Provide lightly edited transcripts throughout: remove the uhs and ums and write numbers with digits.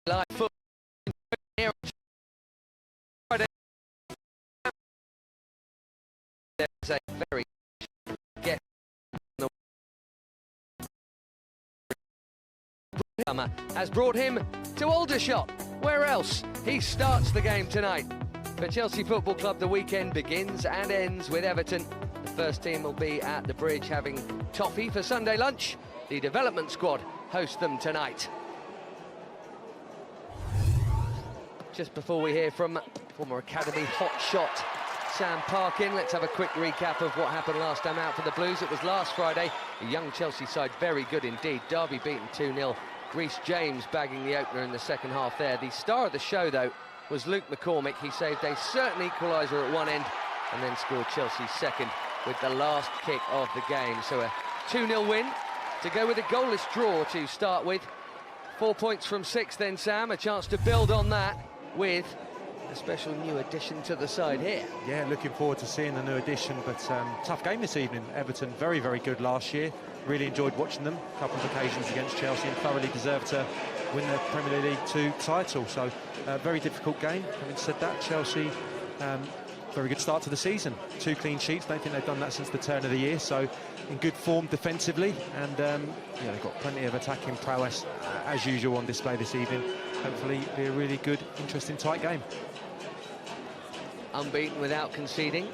live football here on Friday. There's a very get has brought him to Aldershot. Where else? He starts the game tonight. For Chelsea Football Club, the weekend begins and ends with Everton. The first team will be at the Bridge having toffee for Sunday lunch. The development squad host them tonight. Just before we hear from former Academy hotshot Sam Parkin, let's have a quick recap of what happened last time out for the Blues. It was last Friday. A young Chelsea side, very good indeed. Derby beaten 2-0. Reece James bagging the opener in the second half there. The star of the show, though, was Luke McCormick. He saved a certain equaliser at one end and then scored Chelsea's second with the last kick of the game. So a 2-0 win to go with a goalless draw to start with. 4 points from 6 then, Sam. A chance to build on that with a special new addition to the side here. Yeah, looking forward to seeing the new addition, but tough game this evening. Everton very, very good last year. Really enjoyed watching them. A couple of occasions against Chelsea and thoroughly deserved to win the Premier League 2 title. So, very difficult game. Having said that, Chelsea, very good start to the season. 2 clean sheets. Don't think they've done that since the turn of the year. So, in good form defensively, and yeah, they've got plenty of attacking prowess as usual on display this evening. Hopefully, be a really good, interesting, tight game. Unbeaten without conceding.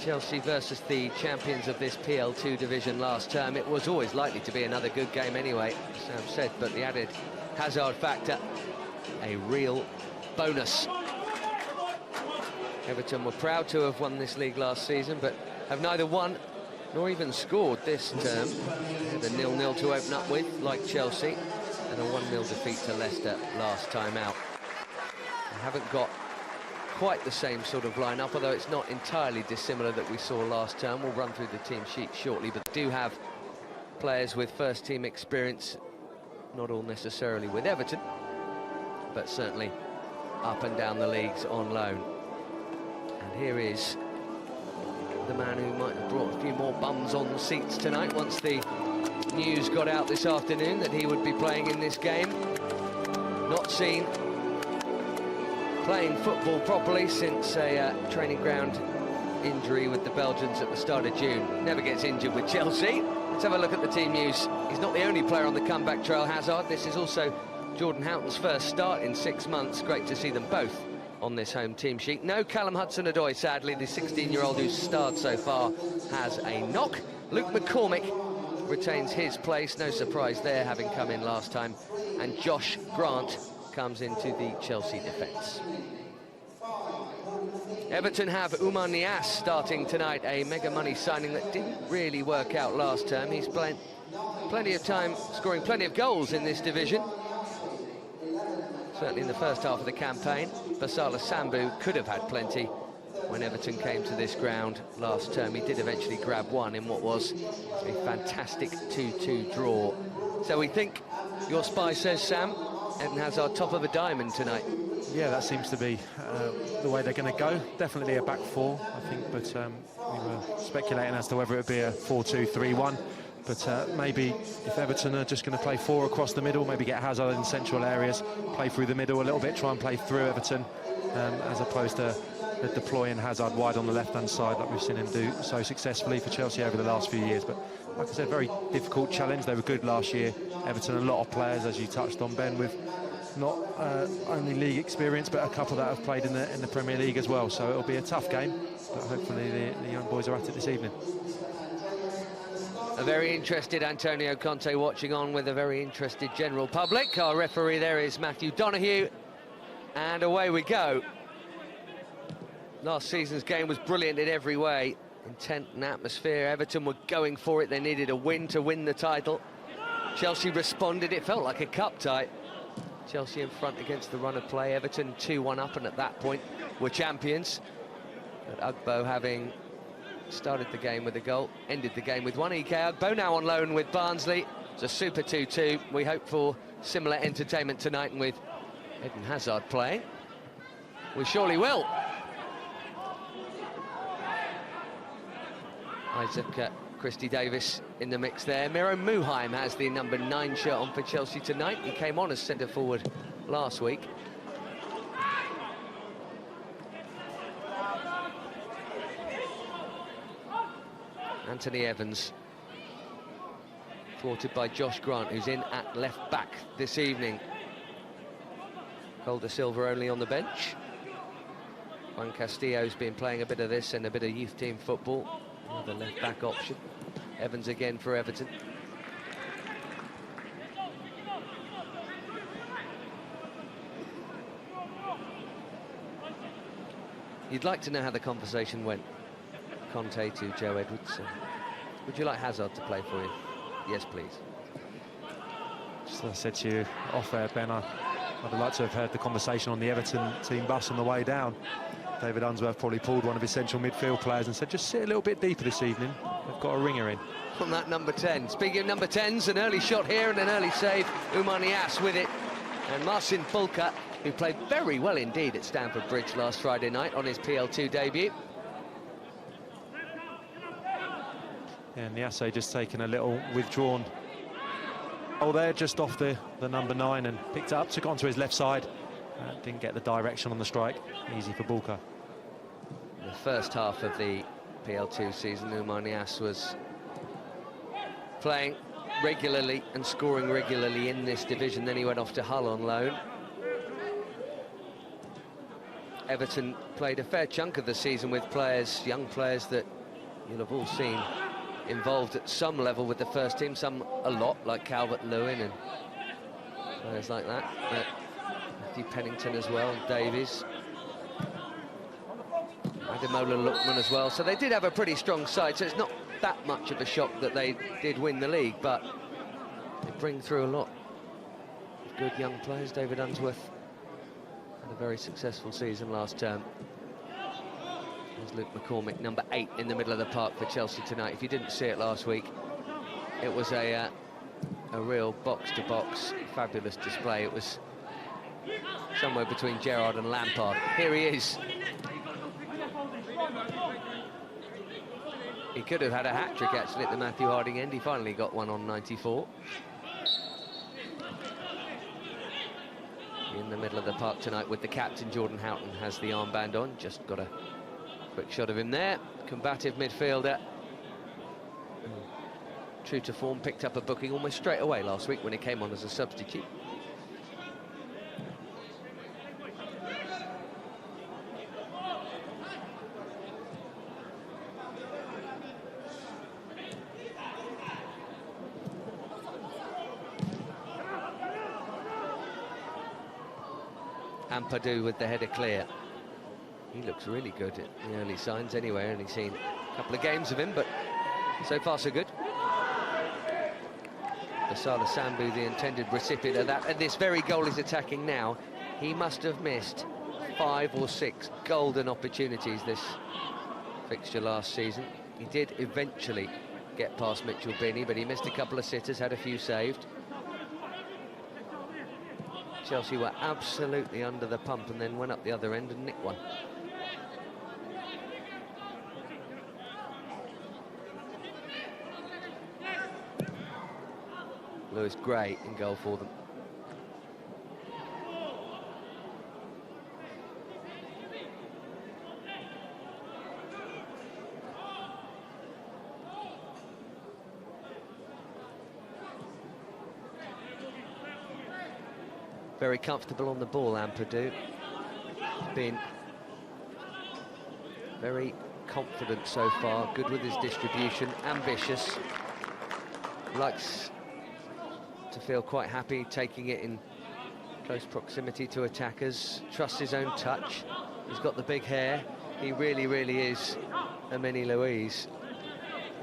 Chelsea versus the champions of this PL2 division last term. It was always likely to be another good game anyway, Sam said, but the added Hazard factor, a real bonus. Everton were proud to have won this league last season, but have neither won nor even scored this term. The 0-0 to open up with, like Chelsea, and a 1-0 defeat to Leicester last time out. They haven't got quite the same sort of lineup, although it's not entirely dissimilar that we saw last term. We'll run through the team sheet shortly, but do have players with first team experience, not all necessarily with Everton, but certainly up and down the leagues on loan. And here is the man who might have brought a few more bums on the seats tonight once the news got out this afternoon that he would be playing in this game. Not seen playing football properly since a training ground injury with the Belgians at the start of June. Never gets injured with Chelsea. Let's have a look at the team news. He's not the only player on the comeback trail, Hazard. This is also Jordan Houghton's first start in 6 months. Great to see them both on this home team sheet. No Callum Hudson-Odoi, sadly. The 16-year-old who's starred so far has a knock. Luke McCormick retains his place. No surprise there, having come in last time. And Josh Grant comes into the Chelsea defence. Everton have Oumar Niasse starting tonight, a mega money signing that didn't really work out last term. He's plenty of time scoring plenty of goals in this division, certainly in the first half of the campaign. Basala Sambu could have had plenty when Everton came to this ground last term. He did eventually grab one in what was a fantastic 2-2 draw. So we think your spy says, Sam, Eden Hazard top of a diamond tonight. Yeah, that seems to be the way they're going to go. Definitely a back 4, I think, but we were speculating as to whether it would be a 4-2-3-1. But maybe if Everton are just going to play 4 across the middle, maybe get Hazard in central areas, play through the middle a little bit, try and play through Everton, as opposed to deploying Hazard wide on the left-hand side like we've seen him do so successfully for Chelsea over the last few years. But like I said, very difficult challenge. They were good last year. Everton, a lot of players, as you touched on, Ben, with not only league experience, but a couple that have played in the Premier League as well. So it'll be a tough game, but hopefully the young boys are at it this evening. A very interested Antonio Conte watching on with a very interested general public. Our referee there is Matthew Donoghue, and away we go. Last season's game was brilliant in every way. Intent and atmosphere. Everton were going for it. They needed a win to win the title. Chelsea responded. It felt like a cup tie. Chelsea in front against the run of play. Everton 2-1 up, and at that point were champions. But Ugbo, having started the game with a goal, ended the game with one. Ike Ugbo now on loan with Barnsley. It's a super 2-2. We hope for similar entertainment tonight, and with Eden Hazard playing, we surely will. Isaac Christie Davis in the mix there. Miro Muheim has the number 9 shirt on for Chelsea tonight. He came on as centre forward last week. Anthony Evans, thwarted by Josh Grant, who's in at left back this evening. Calder Silva only on the bench. Juan Castillo's been playing a bit of this and a bit of youth team football. Another left back option. Evans again for Everton. You'd like to know how the conversation went. Kanté to Joe Edwards. Would you like Hazard to play for you? Yes, please. Just as I said to you off air, Ben, I'd like to have heard the conversation on the Everton team bus on the way down. David Unsworth probably pulled one of his central midfield players and said, just sit a little bit deeper this evening. They've got a ringer in. On that number 10. Speaking of number 10s, an early shot here and an early save. Oumar Niasse with it. And Marcin Bulka, who played very well indeed at Stamford Bridge last Friday night on his PL2 debut. Yeah, and Niasse just taken a little withdrawn. Oh, there, just off the number 9 and picked it up, took it onto his left side. Didn't get the direction on the strike. Easy for Bulka. The first half of the PL2 season, Oumar Niasse was playing regularly and scoring regularly in this division. Then he went off to Hull on loan. Everton played a fair chunk of the season with players, young players that you'll have all seen involved at some level with the first team, some a lot, like Calvert-Lewin and players like that. But Matthew Pennington as well, Davies. Ademola Lookman as well. So they did have a pretty strong side, so it's not that much of a shock that they did win the league, but they bring through a lot of good young players. David Unsworth had a very successful season last term. There's Luke McCormick, number 8 in the middle of the park for Chelsea tonight. If you didn't see it last week, it was a real box-to-box, fabulous display. It was somewhere between Gerrard and Lampard. Here he is. He could have had a hat-trick, actually, at the Matthew Harding end. He finally got one on 94. In the middle of the park tonight with the captain, Jordan Houghton, has the armband on. Just got a quick shot of him there. Combative midfielder. True to form, picked up a booking almost straight away last week when he came on as a substitute. Ampadu with the header clear. He looks really good at the early signs anyway. Only seen a couple of games of him, but so far so good. Basala Sambu, the intended recipient of that, and this very goal he's attacking now. He must have missed 5 or 6 golden opportunities this fixture last season. He did eventually get past Mitchell Binney, but he missed a couple of sitters, had a few saved. Chelsea were absolutely under the pump and then went up the other end and nicked one. Lewis Gray in goal for them. Very comfortable on the ball, Ampadu. Been very confident so far, good with his distribution, ambitious. Likes to feel quite happy taking it in close proximity to attackers, trusts his own touch. He's got the big hair. He really, really is a mini Luiz.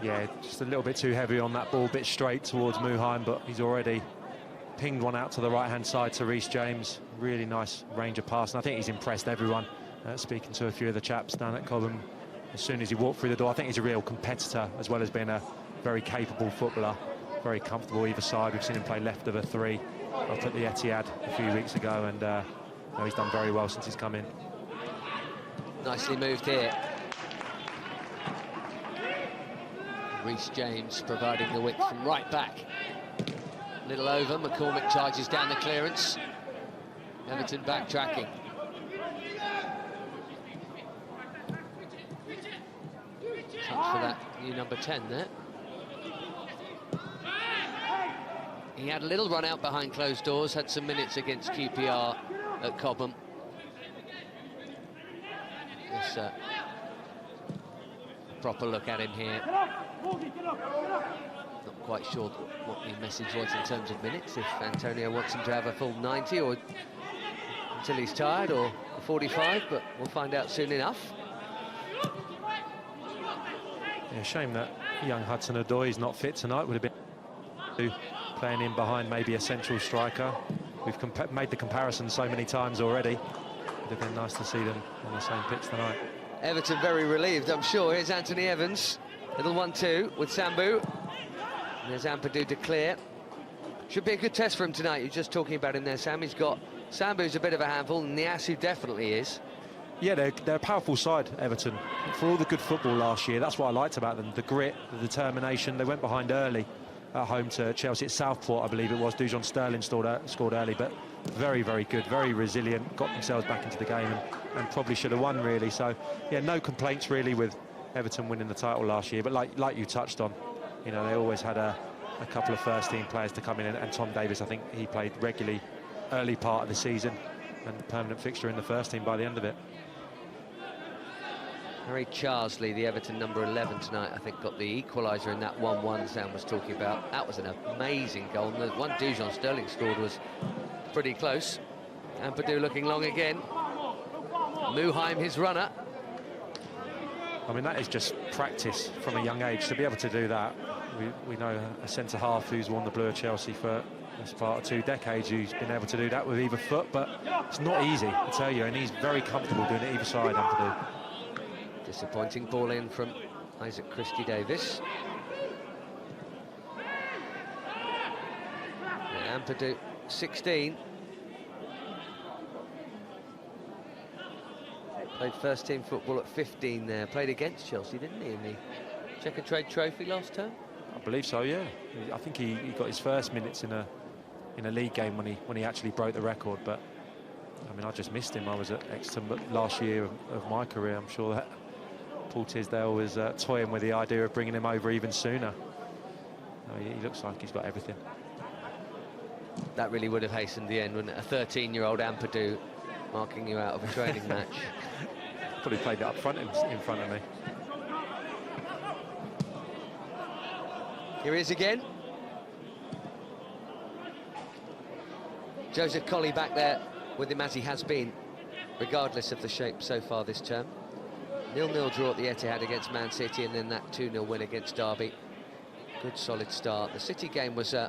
Yeah, just a little bit too heavy on that ball, bit straight towards Muheim, but he's already pinged one out to the right-hand side to Reece James. Really nice range of pass, and I think he's impressed everyone. Speaking to a few of the chaps down at Cobham, as soon as he walked through the door, I think he's a real competitor, as well as being a very capable footballer. Very comfortable either side. We've seen him play left of a 3 up at the Etihad a few weeks ago, and he's done very well since he's come in. Nicely moved here. Reece James providing the width from right back. Little over, McCormick charges down the clearance. Everton backtracking. Touch for that new number 10 there. He had a little run out behind closed doors, had some minutes against QPR at Cobham. This proper look at him here. Not quite sure what the message was in terms of minutes, if Antonio wants him to have a full 90 or until he's tired, or 45, but we'll find out soon enough. Yeah, shame that young Hudson-Odoi is not fit tonight. Would have been playing in behind maybe a central striker. We've made the comparison so many times already. Would have been nice to see them on the same pitch tonight. Everton very relieved, I'm sure. Here's Anthony Evans, little 1-2 with Sambu. And there's Ampadu to clear. Should be a good test for him tonight. You're just talking about him there, Sam. He's got Sambu's a bit of a handful, and Niasu definitely is. Yeah, they're a powerful side, Everton. For all the good football last year, that's what I liked about them. The grit, the determination. They went behind early at home to Chelsea at Southport, I believe it was. Dujon Sterling scored early, but very, very good, very resilient. Got themselves back into the game and probably should have won, really. So, yeah, no complaints, really, with Everton winning the title last year. But like you touched on, you know, they always had a couple of first-team players to come in. And Tom Davies, I think he played regularly early part of the season and permanent fixture in the first team by the end of it. Harry Charsley, the Everton number 11 tonight, I think got the equaliser in that 1-1 Sam was talking about. That was an amazing goal. And the one Dujon Sterling scored was pretty close. Ampadu looking long again. Muheim, his runner. I mean, that is just practice from a young age to be able to do that. We know a centre-half who's worn the blue of Chelsea for this part of 2 decades, who's been able to do that with either foot, but it's not easy, I tell you, and he's very comfortable doing it either side, Ampadu. Disappointing ball in from Isaac Christie-Davis. Ampadu, 16. Played first-team football at 15 there. Played against Chelsea, didn't he, in the Check and Trade Trophy last term? I believe so, yeah. I think he got his first minutes in a league game when he actually broke the record, but I mean, I just missed him. I was at Exeter last year of my career. I'm sure that Paul Tisdale was toying with the idea of bringing him over even sooner. No, he looks like he's got everything. That really would have hastened the end, wouldn't it? A 13-year-old Ampadu marking you out of a training match. Probably played it up front in front of me. Here he is again. Joseph Colley back there with him as he has been, regardless of the shape so far this term. 0-0 draw at the Etihad against Man City, and then that 2-0 win against Derby. Good solid start. The City game was a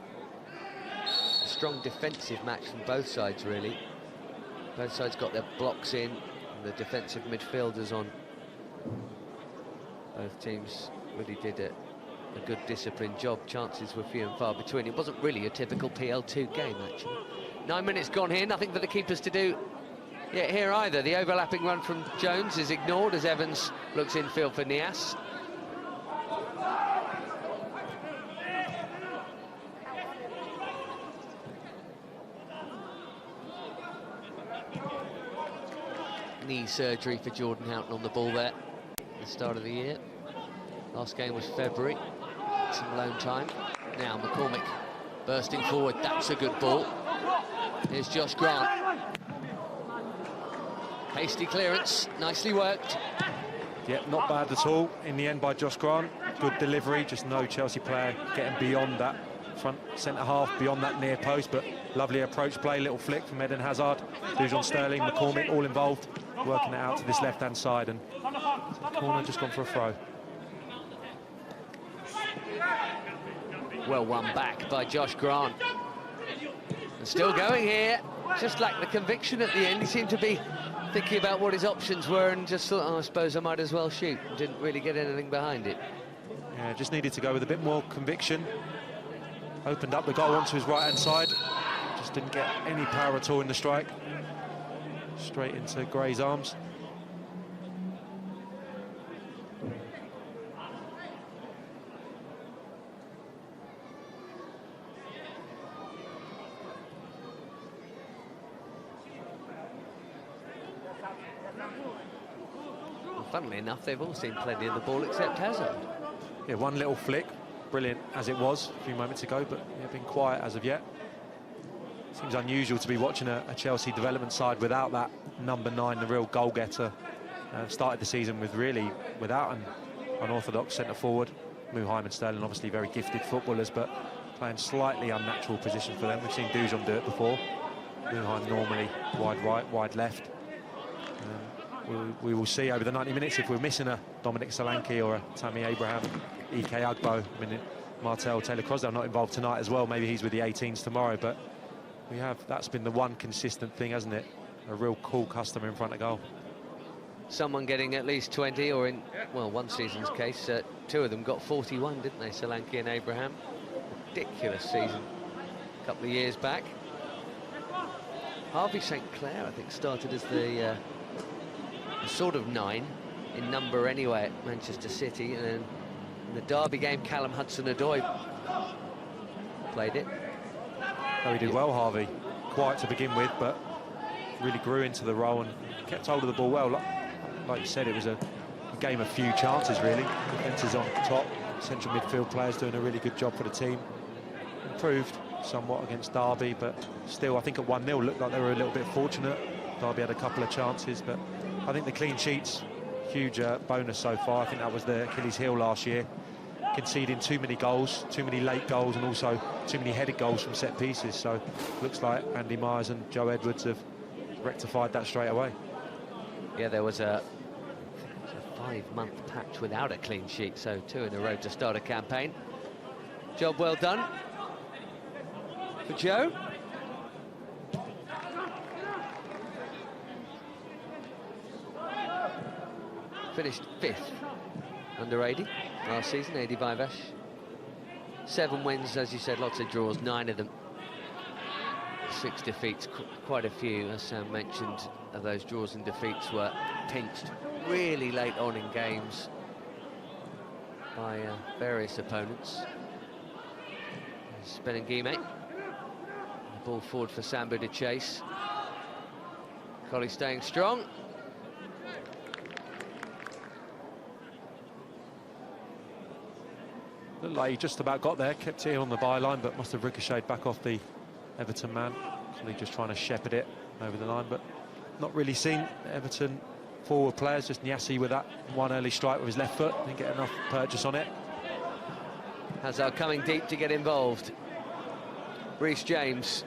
strong defensive match from both sides, really. Both sides got their blocks in, and the defensive midfielders on. Both teams really did a good disciplined job. Chances were few and far between. It wasn't really a typical PL2 game, actually. 9 minutes gone here, nothing for the keepers to do yet here either. The overlapping run from Jones is ignored as Evans looks infield for Niasse. Knee surgery for Jordan Houghton on the ball there at the start of the year. Last game was February. Some loan time. Now McCormick bursting forward. That's a good ball. Here's Josh Grant. Hasty clearance, nicely worked. Yep, not bad at all in the end by Josh Grant. Good delivery, just no Chelsea player getting beyond that front centre-half, beyond that near post, but lovely approach play, little flick from Eden Hazard. Dujon Sterling, McCormick, all involved, working it out to this left-hand side, and corner just gone for a throw. Well won back by Josh Grant. And still going here, just like the conviction at the end. He seemed to be thinking about what his options were and just thought, oh, I suppose I might as well shoot. Didn't really get anything behind it. Yeah, just needed to go with a bit more conviction. Opened up the goal onto his right-hand side. Just didn't get any power at all in the strike. Straight into Gray's arms. funnily enough, they've all seen plenty of the ball except Hazard. Yeah, one little flick, brilliant as it was a few moments ago, but yeah, been quiet as of yet. Seems unusual to be watching a Chelsea development side without that number 9, the real goal-getter. Started the season with really without an unorthodox centre-forward. Muheim and Sterling obviously very gifted footballers, but playing slightly unnatural position for them. We've seen Dujon do it before. Muheim normally wide right, wide left. We will see over the 90 minutes if we're missing a Dominic Solanke or a Tammy Abraham, Ike Agbo. I mean, Martel, Taylor-Crosdale not involved tonight as well. Maybe he's with the 18s tomorrow, but that's been the one consistent thing, hasn't it? A real cool customer in front of goal. Someone getting at least 20, or in, well, one season's case, 2 of them got 41, didn't they, Solanke and Abraham? Ridiculous season a couple of years back. Harvey St. Clair, I think, started as the sort of 9 in number anyway at Manchester City, and then in the Derby game, Callum Hudson-Odoi played it. Oh, he did well, Harvey. Quiet to begin with, but really grew into the role and kept hold of the ball well. Like you said, it was a game of few chances, really. Defence is on top. Central midfield players doing a really good job for the team. Improved somewhat against Derby, but still, I think at 1-0 looked like they were a little bit fortunate. Derby had a couple of chances, but I think the clean sheets, huge bonus so far. I think that was the Achilles heel last year. Conceding too many goals, too many late goals, and also too many headed goals from set pieces. So looks like Andy Myers and Joe Edwards have rectified that straight away. Yeah, there was a 5-month patch without a clean sheet, so 2 in a row to start a campaign. Job well done for Joe. Finished 5th under 80 last season, Adi Viveash. 7 wins, as you said, lots of draws, 9 of them. 6 defeats, quite a few, as Sam mentioned. Of those draws and defeats were pinched really late on in games by various opponents. Benenguime, ball forward for Sambu to chase. Collie staying strong. Looked like he just about got there, kept it on the byline, but must have ricocheted back off the Everton man. Collie just trying to shepherd it over the line, but not really seen Everton forward players. Just Nyasi with that one early strike with his left foot, didn't get enough purchase on it. Hazard coming deep to get involved. Reece James,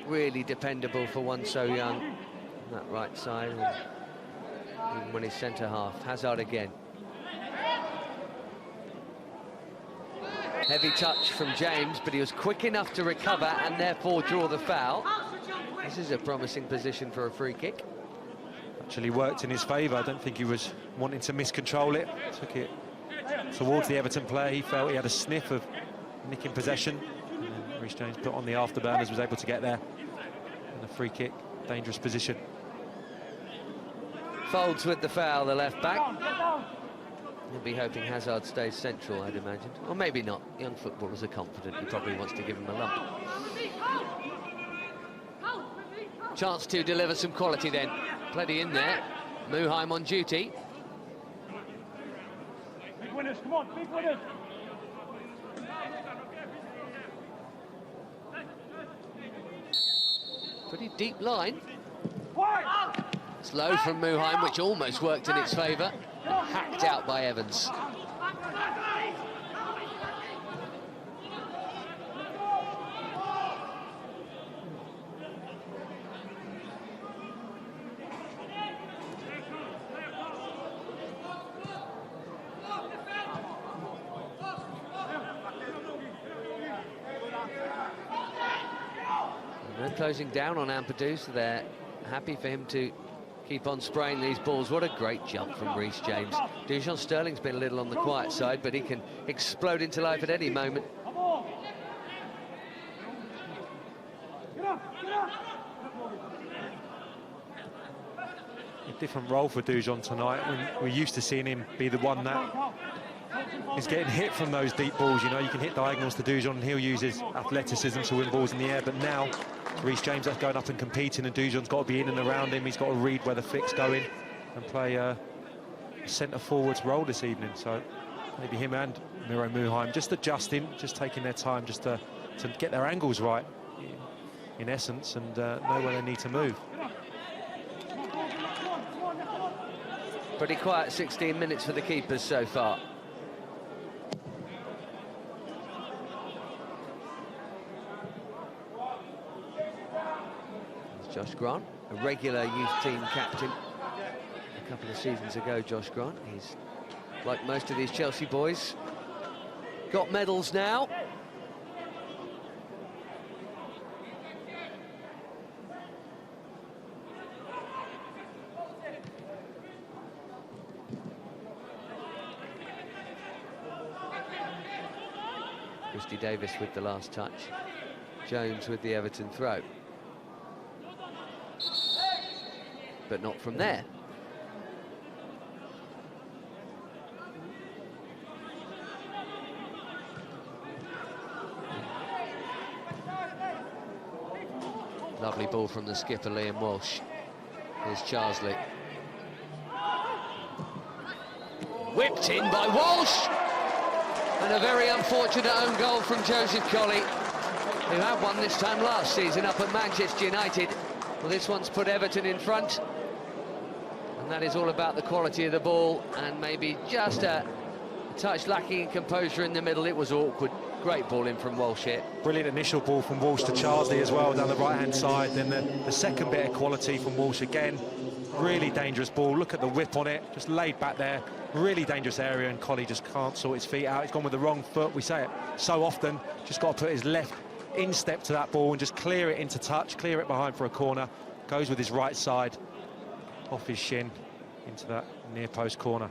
really dependable for one so young on that right side, even when he's centre half. Hazard again. Heavy touch from James, but he was quick enough to recover and therefore draw the foul. This is a promising position for a free kick. Actually worked in his favour. I don't think he was wanting to miscontrol it. Took it towards the Everton player. He felt he had a sniff of nicking possession. And Reece James put on the afterburners, was able to get there. And a free kick, dangerous position. Folds with the foul, the left back. He'll be hoping Hazard stays central, I'd imagine. Or maybe not. Young footballers are confident. He probably wants to give him a lump. Chance to deliver some quality then. Plenty in there. Muheim on duty. Big winners, come on, big winners. Pretty deep line. Slow from Muheim, which almost worked in its favour. And hacked out by Evans. And they're closing down on Ampadu, so they're happy for him to keep on spraying these balls. What a great jump from Reece James. Dujon Sterling's been a little on the quiet side, but he can explode into life at any moment. A different role for Dujon tonight. We're used to seeing him be the one that is getting hit from those deep balls. You know, you can hit diagonals to Dujon and he'll use his athleticism to win balls in the air, but now Reece James that's going up and competing, and Dujon's got to be in and around him. He's got to read where the flick's going and play centre-forward's role this evening, so maybe him and Miro Muheim just adjusting, just taking their time just to get their angles right, in essence, and know where they need to move. Pretty quiet 16 minutes for the keepers so far. There's Josh Grant, a regular youth team captain. A couple of seasons ago, Josh Grant, he's like most of these Chelsea boys, got medals now. Christy Davis with the last touch. Jones with the Everton throw. But not from there. Lovely ball from the skipper, Liam Walsh. Here's Charsley. Whipped in by Walsh! And a very unfortunate own goal from Joseph Colley, who had one this time last season up at Manchester United. Well, this one's put Everton in front. And that is all about the quality of the ball, and maybe just a touch lacking in composure in the middle. It was awkward. Great ball in from Walsh here. Brilliant initial ball from Walsh to Charsley as well, down the right-hand side. Then the second bit of quality from Walsh again. Really dangerous ball. Look at the whip on it, just laid back there. Really dangerous area, and Colley just can't sort his feet out. He's gone with the wrong foot. We say it so often. Just got to put his left instep to that ball and just clear it into touch, clear it behind for a corner. Goes with his right side, off his shin, into that near post corner.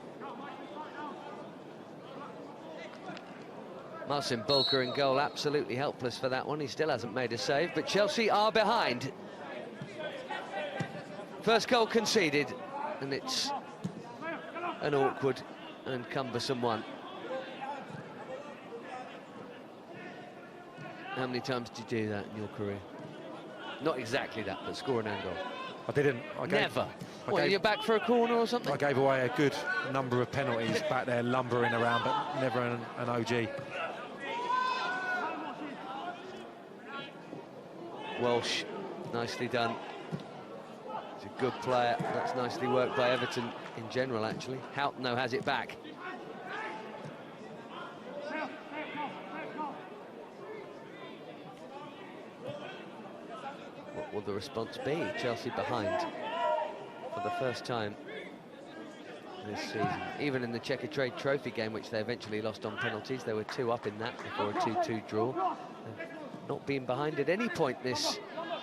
Marcin Bulker in goal, absolutely helpless for that one. He still hasn't made a save, but Chelsea are behind. First goal conceded, and it's an awkward and cumbersome one. How many times did you do that in your career? Not exactly that, but score an own goal. I didn't. Never. What, you're back for a corner or something? I gave away a good number of penalties back there, lumbering around, but never an OG. Walsh, nicely done. He's a good player. That's nicely worked by Everton in general, actually. Houghton, though, has it back. What will the response be? Chelsea behind for the first time this season. Even in the Checker Trade Trophy game, which they eventually lost on penalties, they were 2 up in that before a 2-2 draw. They've not been behind at any point, this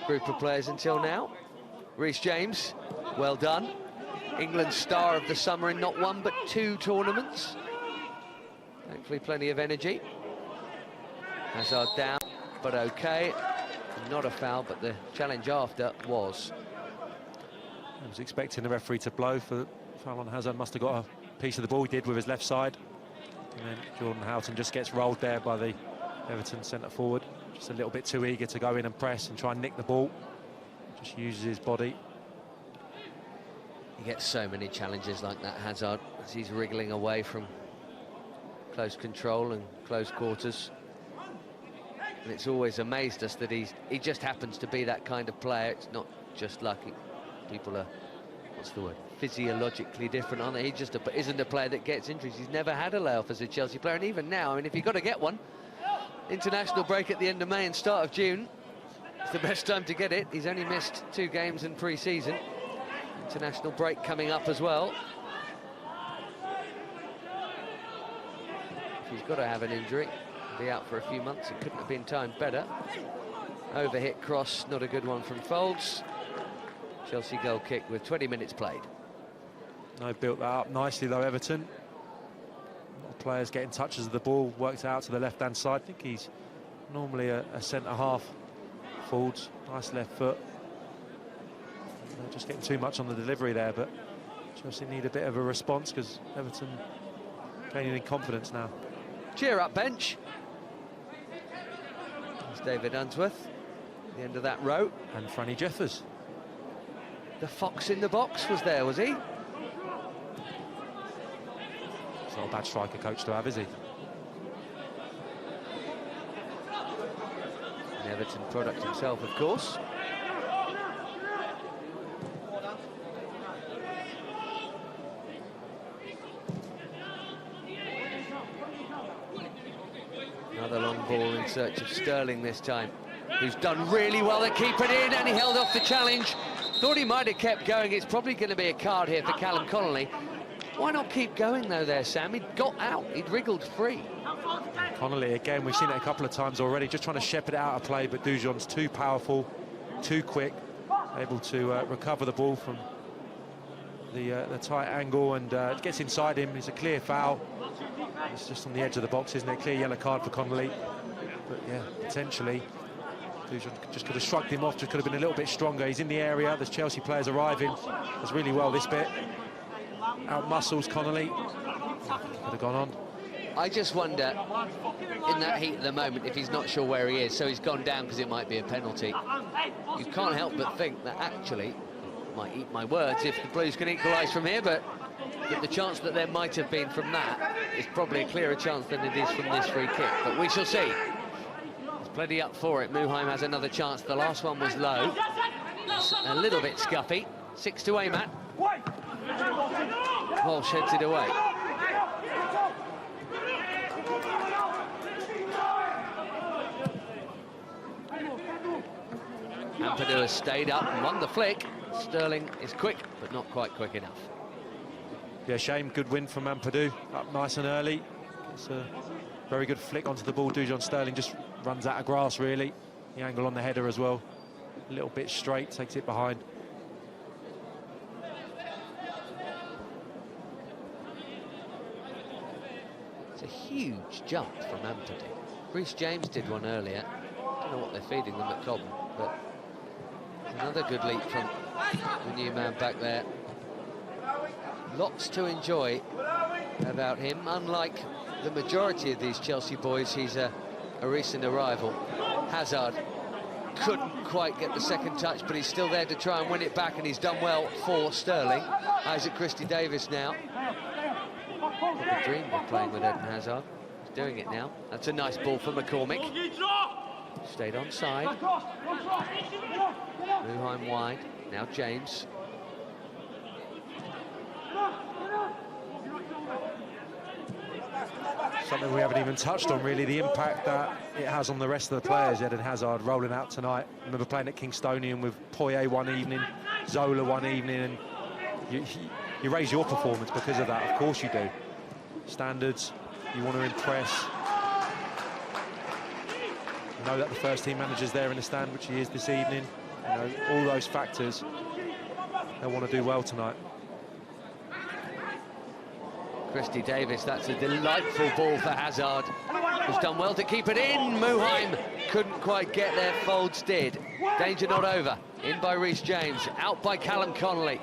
group of players, until now. Reece James, well done. England's star of the summer in not 1 but 2 tournaments. Thankfully plenty of energy. Hazard down, but okay. Not a foul, but the challenge after was. I was expecting the referee to blow for foul on Hazard. Must have got a piece of the ball. He did with his left side. And then Jordan Houghton just gets rolled there by the Everton centre-forward. Just a little bit too eager to go in and press and try and nick the ball. Just uses his body. He gets so many challenges like that, Hazard, as he's wriggling away from close control and close quarters. And it's always amazed us that he just happens to be that kind of player. It's not just lucky. People are, what's the word, physiologically different, aren't they? He just isn't a player that gets injuries. He's never had a layoff as a Chelsea player, and even now, I mean, if you've got to get one, international break at the end of May and start of June, it's the best time to get it. He's only missed 2 games in pre-season. International break coming up as well. If he's got to have an injury, be out for a few months. It couldn't have been timed better. Overhit cross, not a good one from Folds. Chelsea goal kick with 20 minutes played. No, built that up nicely though, Everton. A lot of players getting touches of the ball, worked out to the left-hand side. I think he's normally a centre-half. Folds, nice left foot. Just getting too much on the delivery there, but Chelsea need a bit of a response because Everton gaining in confidence now. Cheer up, bench. There's David Unsworth, the end of that row. And Franny Jeffers. The fox in the box was there, was he? not a bad striker coach to have, is he? An Everton product himself, of course. Another long ball in search of Sterling this time, who's done really well to keep it in, and he held off the challenge. Thought he might have kept going. It's probably going to be a card here for Callum Connolly. Why not keep going, though, there, Sam? He'd got out. He'd wriggled free. Connolly, again, we've seen it a couple of times already, just trying to shepherd it out of play, but Dujon's too powerful, too quick, able to recover the ball from the tight angle, and gets inside him. It's a clear foul. It's just on the edge of the box, isn't it? Clear yellow card for Connolly. But, yeah, potentially, Dujon just could have shrugged him off, just could have been a little bit stronger. He's in the area, there's Chelsea players arriving. Does really well this bit. Out-muscles Connolly. Could have gone on. I just wonder, in that heat at the moment, if he's not sure where he is, so he's gone down because it might be a penalty. You can't help but think that actually, might eat my words if the Blues can equalise from here, but the chance that there might have been from that is probably a clearer chance than it is from this free kick. But we shall see. There's plenty up for it. Muheim has another chance. The last one was low. It's a little bit scuffy. 6 to aim at. Walsh heads it away. Ampadu has stayed up and won the flick. Sterling is quick, but not quite quick enough. Yeah, shame. Good win from Ampadu. Up nice and early. It's a very good flick onto the ball. Dujon Sterling just runs out of grass, really. The angle on the header as well. A little bit straight, takes it behind. It's a huge jump from Ampadu. Reece James did one earlier. Don't know what they're feeding them at Cobham, but another good leap from the new man back there. Lots to enjoy about him. Unlike the majority of these Chelsea boys, he's a recent arrival. Hazard couldn't quite get the second touch, but he's still there to try and win it back, and he's done well for Sterling. Isaac Christie-Davies now. What a dream of playing with Eden Hazard. He's doing it now. That's a nice ball for McCormick. Stayed onside. Muheim wide. Now James. Something we haven't even touched on, really, the impact that it has on the rest of the players. Eden Hazard rolling out tonight. I remember playing at Kingstonian with Poyet one evening, Zola one evening, and you raise your performance because of that. Of course you do. Standards, you want to impress. You know that the first team manager's there in the stand, which he is this evening. You know, all those factors, they want to do well tonight. Christie-Davies, that's a delightful ball for Hazard, who's done well to keep it in. Muheim couldn't quite get there, Folds did. Danger not over. In by Reece James, out by Callum Connolly.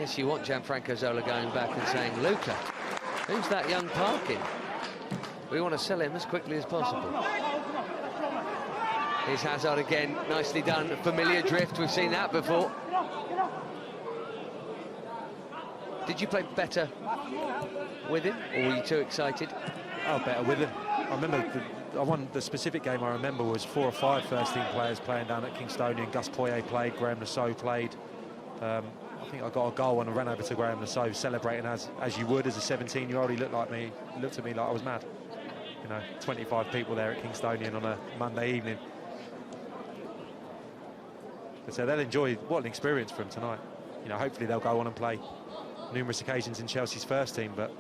Yes, you want Gianfranco Zola going back and saying, Luca, who's that young Parkin? We want to sell him as quickly as possible. Here's Hazard again, nicely done. Familiar drift, we've seen that before. Did you play better with him, or were you too excited? Oh, better with him. I remember the specific game I remember was 4 or 5 first-team players playing down at Kingstonian. Gus Poyet played, Graham Lasso played. I think I got a goal and I ran over to Graham Lasso, celebrating as you would as a 17-year-old. He looked at me like I was mad. You know, 25 people there at Kingstonian on a Monday evening. So they'll enjoy. What an experience for them tonight. You know, hopefully they'll go on and play numerous occasions in Chelsea's first team, but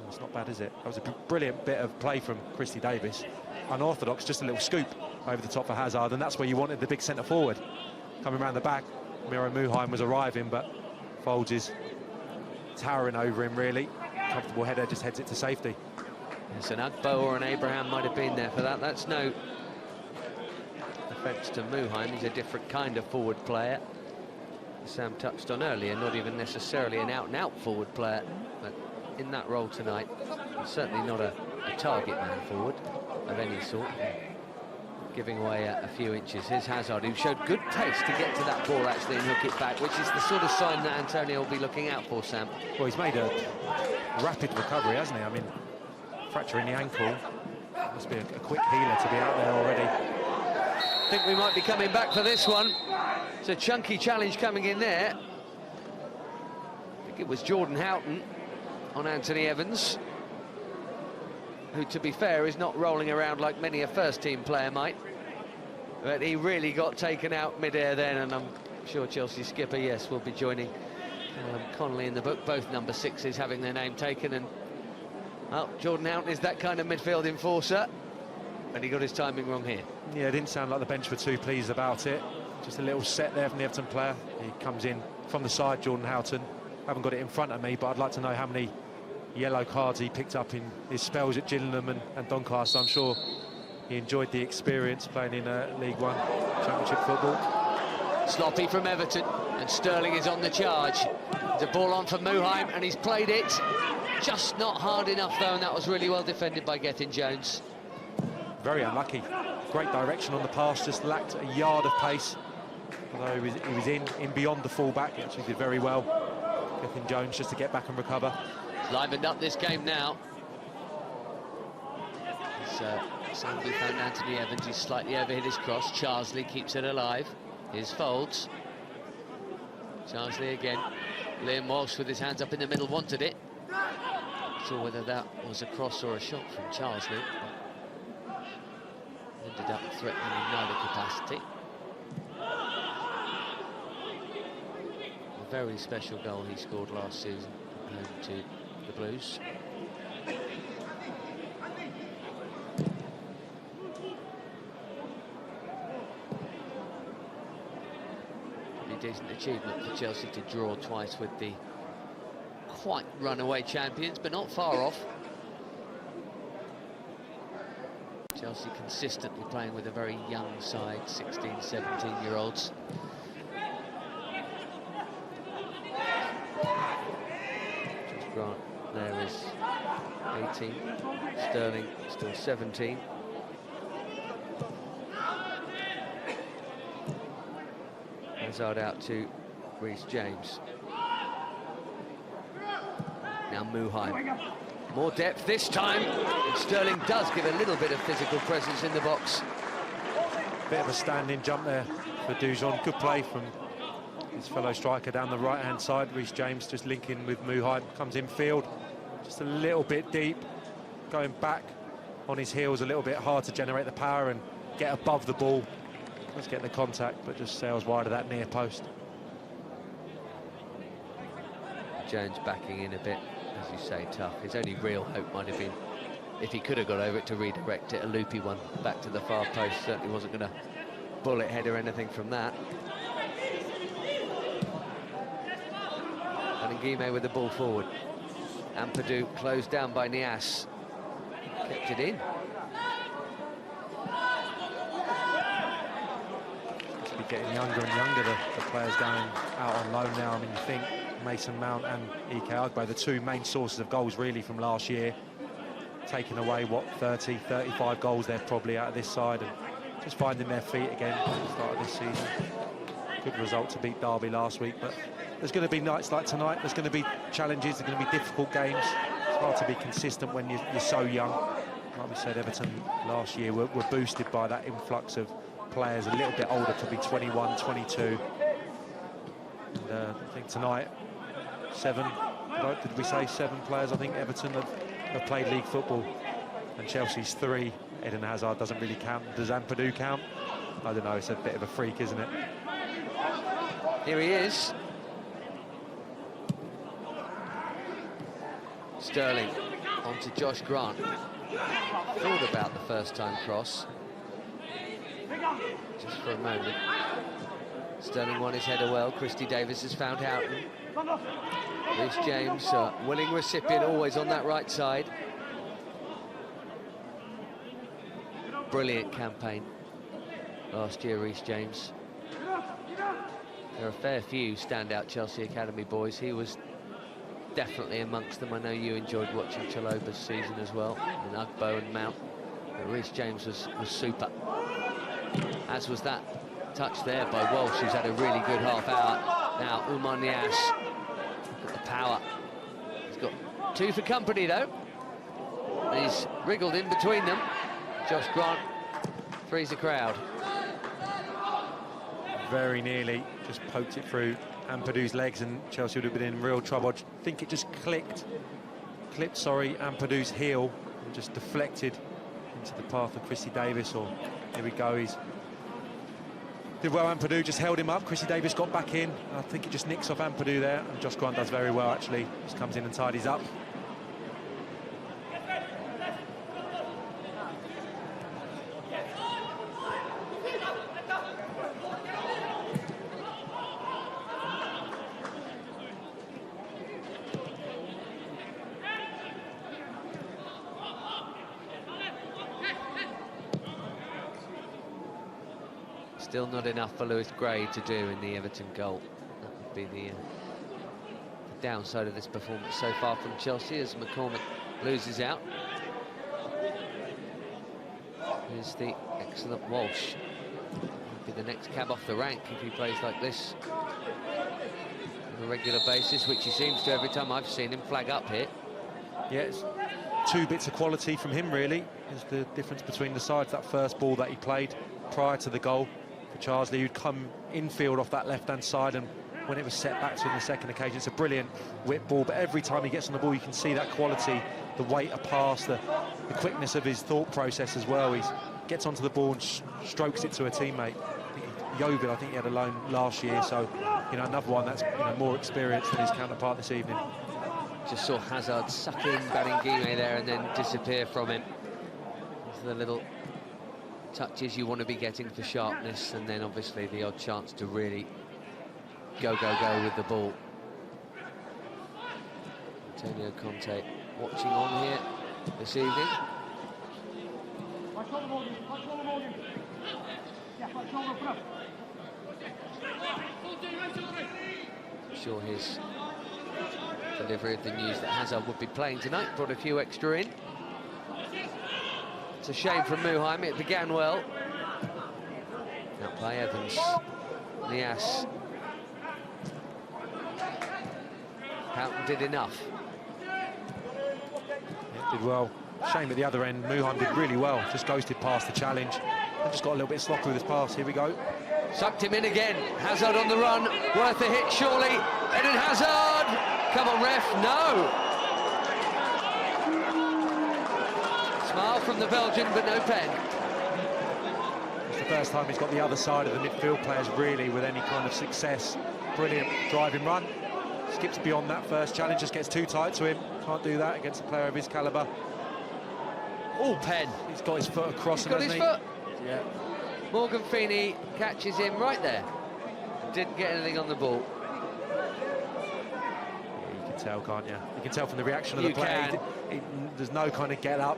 it's not bad, is it? That was a brilliant bit of play from Christie-Davies. Unorthodox, just a little scoop over the top for Hazard, and that's where you wanted the big centre forward. Coming around the back, Miro Muheim was arriving, but Folds is towering over him, really. Comfortable header, just heads it to safety. Yes, an Ugbo or an Abraham might have been there for that. That's no offence to Muheim. He's a different kind of forward player. Sam touched on earlier, not even necessarily an out-and-out forward player, but in that role tonight, certainly not a target man forward of any sort. giving away a few inches. Here's Hazard, who showed good pace to get to that ball actually and hook it back, which is the sort of sign that Antonio will be looking out for, Sam. Well, he's made a rapid recovery, hasn't he? I mean, fracture in the ankle. Must be a quick healer to be out there already. I think we might be coming back for this one. It's a chunky challenge coming in there. I think it was Jordan Houghton on Anthony Evans, who, to be fair, is not rolling around like many a first-team player might. But he really got taken out mid-air then, and I'm sure Chelsea skipper, yes, will be joining Connolly in the book. Both number 6s having their name taken, and well, Jordan Houghton is that kind of midfield enforcer, and he got his timing wrong here. Yeah, it didn't sound like the bench were too pleased about it. Just a little set there from the Everton player. He comes in from the side, Jordan Houghton. I haven't got it in front of me, but I'd like to know how many yellow cards he picked up in his spells at Gillingham and Doncaster. I'm sure he enjoyed the experience playing in League One Championship football. Sloppy from Everton, and Sterling is on the charge. The ball on for Muheim, and he's played it. Just not hard enough, though, and that was really well defended by Gethin Jones. Very unlucky. Great direction on the pass, just lacked a yard of pace. Although he was in beyond the full-back, he actually did very well. Gethin Jones just to get back and recover. Livened up this game now. Sandby found Anthony Evans, he's slightly overhit his cross. Charsley keeps it alive. Here's Folds. Charsley again. Liam Walsh with his hands up in the middle, wanted it. Not sure whether that was a cross or a shot from Charsley. Ended up threatening in neither capacity. A very special goal he scored last season to the Blues. Pretty decent achievement for Chelsea to draw twice with the quite runaway champions, but not far off. Chelsea consistently playing with a very young side, 16, 17-year-olds. Grant there is 18, Sterling still 17. Hazard out to Reece James. Now Muheim. More depth this time. And Sterling does give a little bit of physical presence in the box. Bit of a standing jump there for Dujon. Good play from his fellow striker down the right-hand side. Reece James just linking with Muheim, comes infield, just a little bit deep, going back on his heels a little bit, hard to generate the power and get above the ball. Let's get the contact, but just sails wide of that near post. Jones backing in a bit, as you say, tough. His only real hope might have been, if he could have got over it, to redirect it, a loopy one back to the far post. Certainly wasn't going to bullet head or anything from that. And Nguime with the ball forward. Ampadu closed down by Niasse. Kept it in. Must be getting younger and younger, the players going out on loan now. I mean, you think Mason Mount and Ike Agbo, the two main sources of goals really from last year, taking away, what, 30, 35 goals they're probably out of this side, and just finding their feet again at the start of this season. Good result to beat Derby last week, but there's going to be nights like tonight, there's going to be challenges, there's going to be difficult games. It's hard to be consistent when you're so young. Like we said, Everton last year were boosted by that influx of players a little bit older, probably 21, 22. And I think tonight, did we say 7 players? I think Everton have played league football, and Chelsea's 3. Eden Hazard doesn't really count. Does Ampadu count? I don't know, it's a bit of a freak, isn't it? Here he is. Sterling onto Josh Grant. Thought about the first-time cross. Just for a moment. Sterling won his header well. Christy Davis has found Houghton. Reece James, willing recipient, always on that right side. Brilliant campaign last year, Reece James. There are a fair few standout Chelsea Academy boys. He was definitely amongst them. I know you enjoyed watching Chaloba's season as well, and Ugbo and Mount. But Reece James was super. as was that touch there by Walsh, who's had a really good half hour. Now, Oumar Niasse, got the power. He's got 2 for company, though. He's wriggled in between them. Josh Grant frees the crowd. Very nearly just poked it through Ampadu's legs, and Chelsea would have been in real trouble. I think it just clipped, Ampadu's heel and just deflected into the path of Chrissy Davis. Or here we go, he's did well. Ampadu just held him up. Chrissy Davis got back in. I think it just nicks off Ampadu there, and Josh Grant does very well actually. Just comes in and tidies up. Still not enough for Lewis Gray to do in the Everton goal. That would be the downside of this performance so far from Chelsea, as McCormick loses out. Here's the excellent Walsh. He'll be the next cab off the rank if he plays like this on a regular basis, which he seems to every time I've seen him flag up here. Yes, 2 bits of quality from him really is the difference between the sides. That first ball that he played prior to the goal for Charsley, who'd come infield off that left-hand side, and when it was set back to him the second occasion, it's a brilliant whip ball. But every time he gets on the ball, you can see that quality, the weight of pass, the quickness of his thought process as well. He gets onto the ball and strokes it to a teammate. Yeovil, I think he had a loan last year, so you know, another one that's more experienced than his counterpart this evening. Just saw Hazard suck in Baningime there and then disappear from him. The little touches you want to be getting for sharpness, and then obviously the odd chance to really go with the ball. Antonio Conte watching on here this evening. I'm sure his delivery of the news that Hazard would be playing tonight brought a few extra in. It's a shame from Muheim. It began well. Out by Evans. Niasse. Houghton did enough. Yeah, did well. Shame at the other end. Muheim did really well. Just ghosted past the challenge. And just got a little bit sloppy with his pass. Here we go. Sucked him in again. Hazard on the run. Worth a hit, surely. Eden Hazard. Come on, ref. No. Smile from the Belgian, but no pen. It's the first time he's got the other side of the midfield players really with any kind of success. Brilliant driving run. Skips beyond that first challenge, just gets too tight to him. Can't do that against a player of his calibre. All pen. He's got his foot across him, hasn't he? Got his foot. Yeah. Morgan Feeney catches him right there. Didn't get anything on the ball. Yeah, you can tell, can't you? You can tell from the reaction of the player. There's no kind of get up,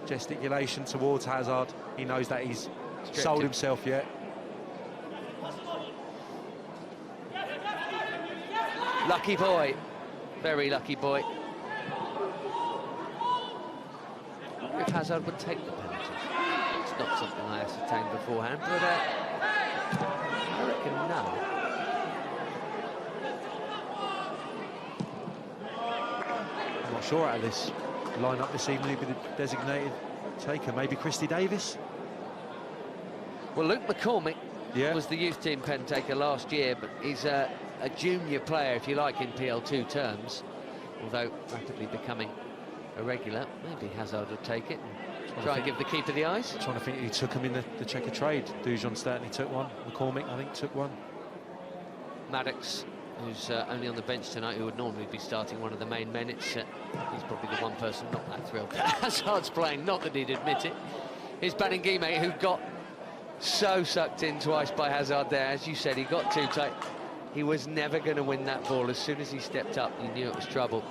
gesticulation towards Hazard. He knows that he's sold himself yet. Lucky boy. Very lucky boy. If Hazard would take the penalty. It's not something I ascertained beforehand, but I reckon no. I'm not sure out of this line-up this evening who'd be the designated taker. Maybe Christy Davis? Well, Luke McCormick was the youth team pen taker last year, but he's a junior player, if you like, in PL2 terms, although rapidly becoming a regular. Maybe Hazard would take it and try and give the keeper the eyes. I'm trying to think who took him in the checker trade. Dujon certainly took one. McCormick, I think, took one. Maddox, who's only on the bench tonight, who would normally be starting one of the main men. He's probably the one person not that thrilled that Hazard's playing, not that he'd admit it. Here's Baningime, who got so sucked in twice by Hazard there. As you said, he got too tight. He was never going to win that ball. As soon as he stepped up, he knew it was trouble.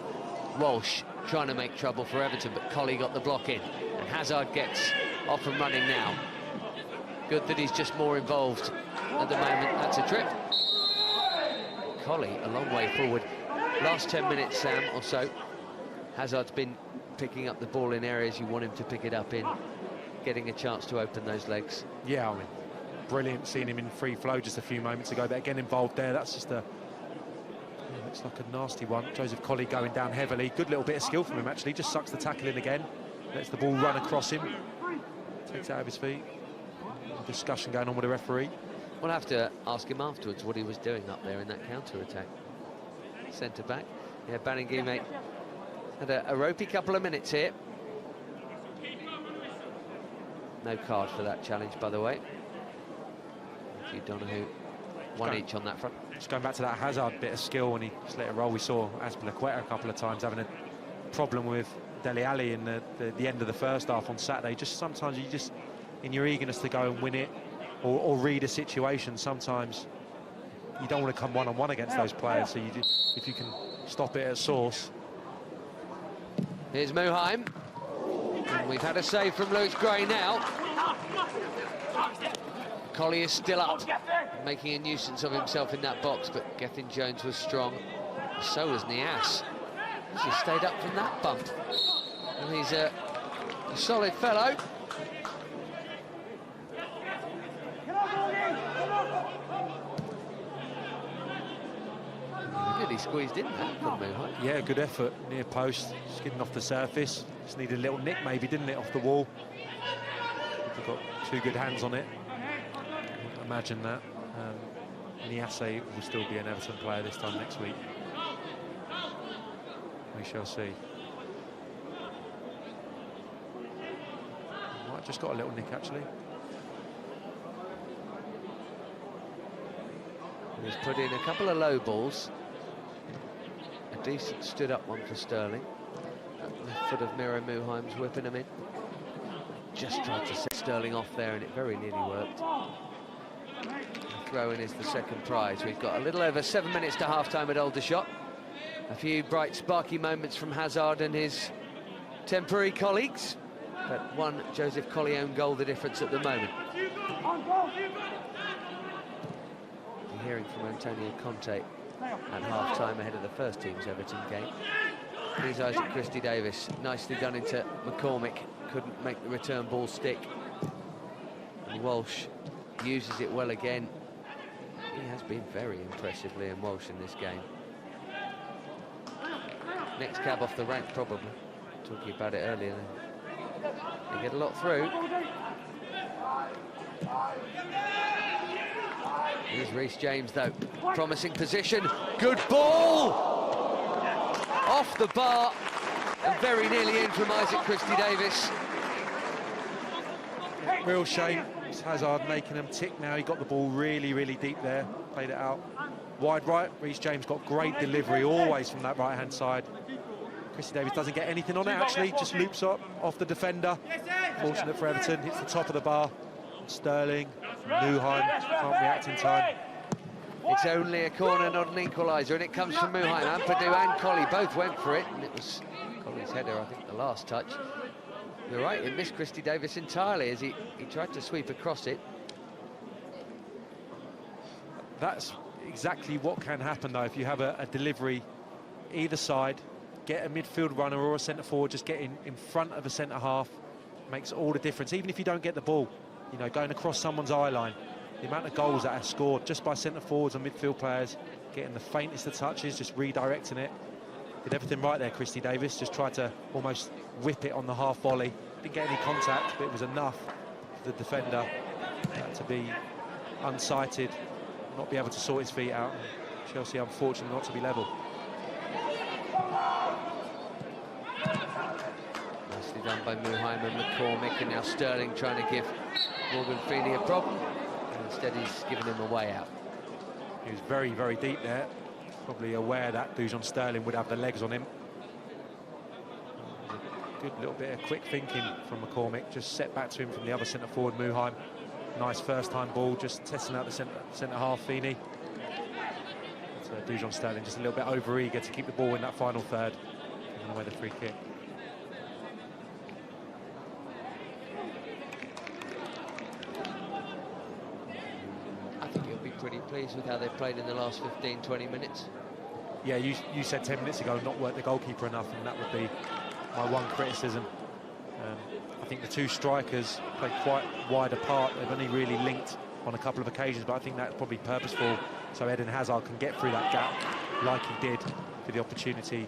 Walsh trying to make trouble for Everton, but Colley got the block in, and Hazard gets off and running now. Good that he's just more involved at the moment. That's a trip. Colley a long way forward. Last 10 minutes, Sam, or so, Hazard's been picking up the ball in areas you want him to pick it up in, getting a chance to open those legs. Yeah, I mean, brilliant seeing him in free flow just a few moments ago, but again involved there. That's just a... looks like a nasty one. Joseph Colley going down heavily. Good little bit of skill from him, actually. Just sucks the tackle in again. Lets the ball run across him. Takes it out of his feet. Discussion going on with the referee. We'll have to ask him afterwards what he was doing up there in that counter-attack. Centre-back. Yeah, Baningime had a ropey couple of minutes here. No card for that challenge, by the way. Donahue, one each on that front. Just going back to that Hazard bit of skill when he just let it roll. We saw Azpilicueta a couple of times having a problem with Dele Alli in the end of the first half on Saturday. Just sometimes you just, in your eagerness to go and win it or read a situation, sometimes you don't want to come one-on-one against those players. So you just, if you can stop it at source. Here's Muheim. And we've had a save from Lewis Gray now. Colley is still up, making a nuisance of himself in that box, but Gethin Jones was strong. So was Niasse. He stayed up from that bump. And he's a solid fellow. Really squeezed in that from Muheim. Yeah, good effort, near post, skidding off the surface. Just needed a little nick maybe, didn't it, off the wall. They've got two good hands on it. Imagine that. Niasse will still be an Everton player this time next week. We shall see. Might just got a little nick actually. He's put in a couple of low balls. A decent stood up one for Sterling. The foot of Miro Muheim's whipping him in. Just tried to set Sterling off there and it very nearly worked. The throw-in is the second prize. We've got a little over 7 minutes to half-time at Aldershot. A few bright, sparky moments from Hazard and his temporary colleagues, but one Joseph Colley own goal the difference at the moment. You're hearing from Antonio Conte at half-time ahead of the first team's Everton game. Here's Isaac Christie-Davis, nicely done into McCormick, couldn't make the return ball stick. And Walsh uses it well again. He has been very impressive, Liam Walsh, in this game. Next cab off the rank, probably. Talking about it earlier. They get a lot through. Here's Reece James, though. Promising position. Good ball! Off the bar. And very nearly in from Isaac Christie-Davis. Real shame. It's Hazard making them tick now. He got the ball really, really deep there. Played it out wide right. Reece James got great delivery always from that right-hand side. Christie-Davis doesn't get anything on it, actually. Just loops up off the defender. Fortunate for Everton. Hits the top of the bar. Sterling, Muheim can't react in time. It's only a corner, not an equaliser, and it comes from Muheim. Ampadu and Colley both went for it, and it was Colley's header, I think, the last touch. You're right, it missed Christie-Davis entirely as he tried to sweep across it. That's exactly what can happen, though, if you have a delivery either side, get a midfield runner or a centre-forward, just get in front of a centre-half, makes all the difference. Even if you don't get the ball, you know, going across someone's eye line, the amount of goals that are scored just by centre-forwards and midfield players, getting the faintest of touches, just redirecting it. Did everything right there, Christie-Davis. Just tried to almost whip it on the half volley. Didn't get any contact, but it was enough for the defender to be unsighted, not be able to sort his feet out. Chelsea, unfortunately, not to be level. Nicely done by Muheim and McCormick, and now Sterling trying to give Morgan Feeney a problem. And instead, he's giving him a way out. He was very, very deep there. Probably aware that Dujon Sterling would have the legs on him. Good little bit of quick thinking from McCormick. Just set back to him from the other centre-forward, Muheim. Nice first-time ball, just testing out the centre-half, Feeney. But Dujon Sterling just a little bit over-eager to keep the ball in that final third. Giving away the free kick. Pretty pleased with how they've played in the last 15-20 minutes. Yeah, you said 10 minutes ago not worked the goalkeeper enough, and that would be my one criticism. I think the two strikers played quite wide apart. They've only really linked on a couple of occasions, but I think that's probably purposeful, so Eden Hazard can get through that gap like he did for the opportunity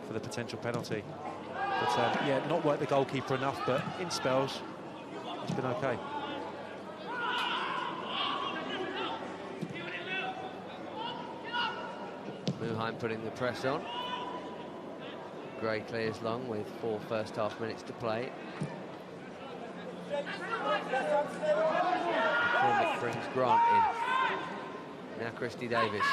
for the potential penalty. But yeah, not worked the goalkeeper enough, but in spells, it's been okay. Muheim putting the press on. Gray clears long with 4 first-half minutes to play. McCormick brings Grant in. Now Christy Davis.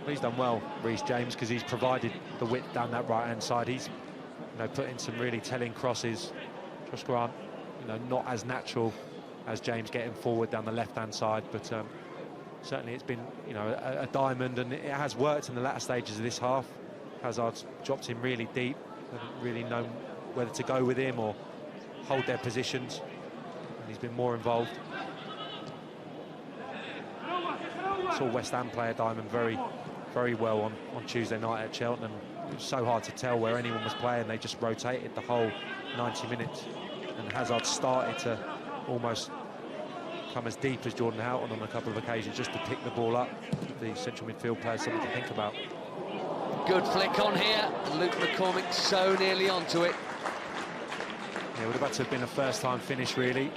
He's done well, Reece James, because he's provided the width down that right-hand side. He's, put in some really telling crosses. Josh Grant, not as natural as James getting forward down the left-hand side, but certainly it's been, a diamond, and it has worked in the latter stages of this half. Hazard's dropped him really deep, haven't really known whether to go with him or hold their positions, and he's been more involved. Saw West Ham play a diamond very well on Tuesday night at Cheltenham. It was so hard to tell where anyone was playing. They just rotated the whole 90 minutes, and Hazard started to almost come as deep as Jordan Houghton on a couple of occasions just to pick the ball up. The central midfield players, something to think about. Good flick on here, and Luke McCormick so nearly onto it. Yeah, it would have had to have been a first-time finish, really.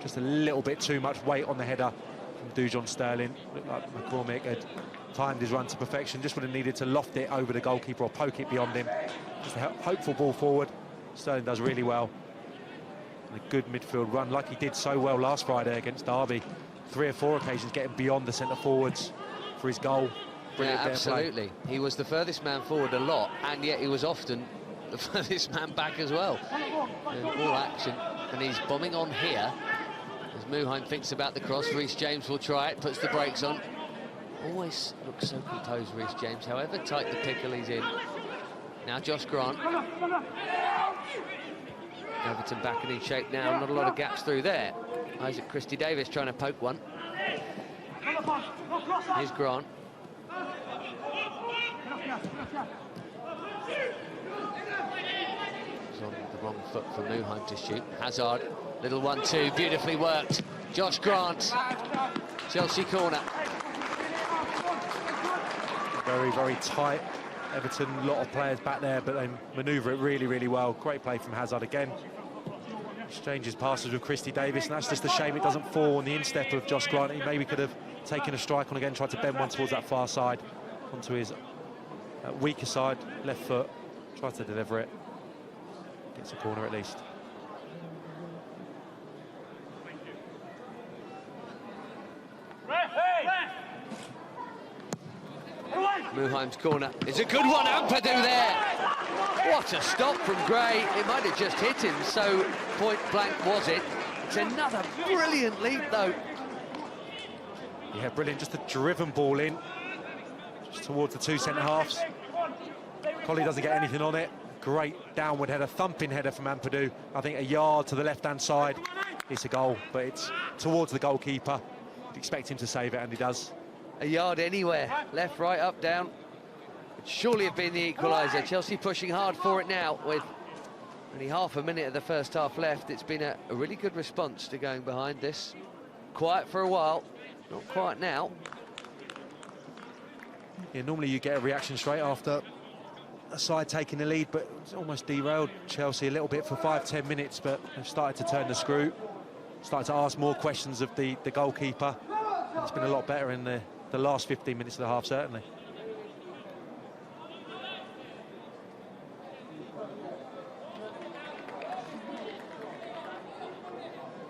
Just a little bit too much weight on the header from Dujon Sterling. Looked like McCormick had timed his run to perfection, just would have needed to loft it over the goalkeeper or poke it beyond him. Just a hopeful ball forward. Sterling does really well. And a good midfield run, like he did so well last Friday against Derby. 3 or 4 occasions getting beyond the centre forwards for his goal. Brilliant, yeah, absolutely. He was the furthest man forward a lot, and yet he was often the furthest man back as well. In all action, and he's bombing on here. As Muheim thinks about the cross, Reece James will try it, puts the brakes on. Always looks so composed, Reece James, however tight the pickle he's in. Now Josh Grant. Everton back in shape now, not a lot of gaps through there. Isaac Christy Davis trying to poke one. Here's Grant. He's on the wrong foot for Muheim to shoot. Hazard, little 1-2, beautifully worked. Josh Grant, Chelsea corner. Very tight. Everton, a lot of players back there, but they manoeuvre it really well. Great play from Hazard again. Exchanges passes with Christy Davis, and that's just a shame it doesn't fall on the instep of Josh Grant. He maybe could have taken a strike on again, tried to bend one towards that far side, onto his weaker side, left foot, tries to deliver it. Gets a corner at least. Muheim's corner is a good one. Ampadu there. What a stop from Gray. It might have just hit him, so point blank was it. It's another brilliant lead, though. Yeah, brilliant. Just a driven ball in, just towards the 2 centre-halves. Colley doesn't get anything on it. Great downward header, thumping header from Ampadu. I think a yard to the left-hand side. It's a goal, but it's towards the goalkeeper. You'd expect him to save it, and he does. A yard anywhere, left, right, up, down. Would surely have been the equaliser. Chelsea pushing hard for it now with only half a minute of the first half left. It's been a really good response to going behind this. Quiet for a while, not quiet now. Yeah, normally you get a reaction straight after a side taking the lead, but it's almost derailed Chelsea a little bit for 5-10 minutes, but they've started to turn the screw, started to ask more questions of the goalkeeper. And it's been a lot better in the last 15 minutes of the half, certainly.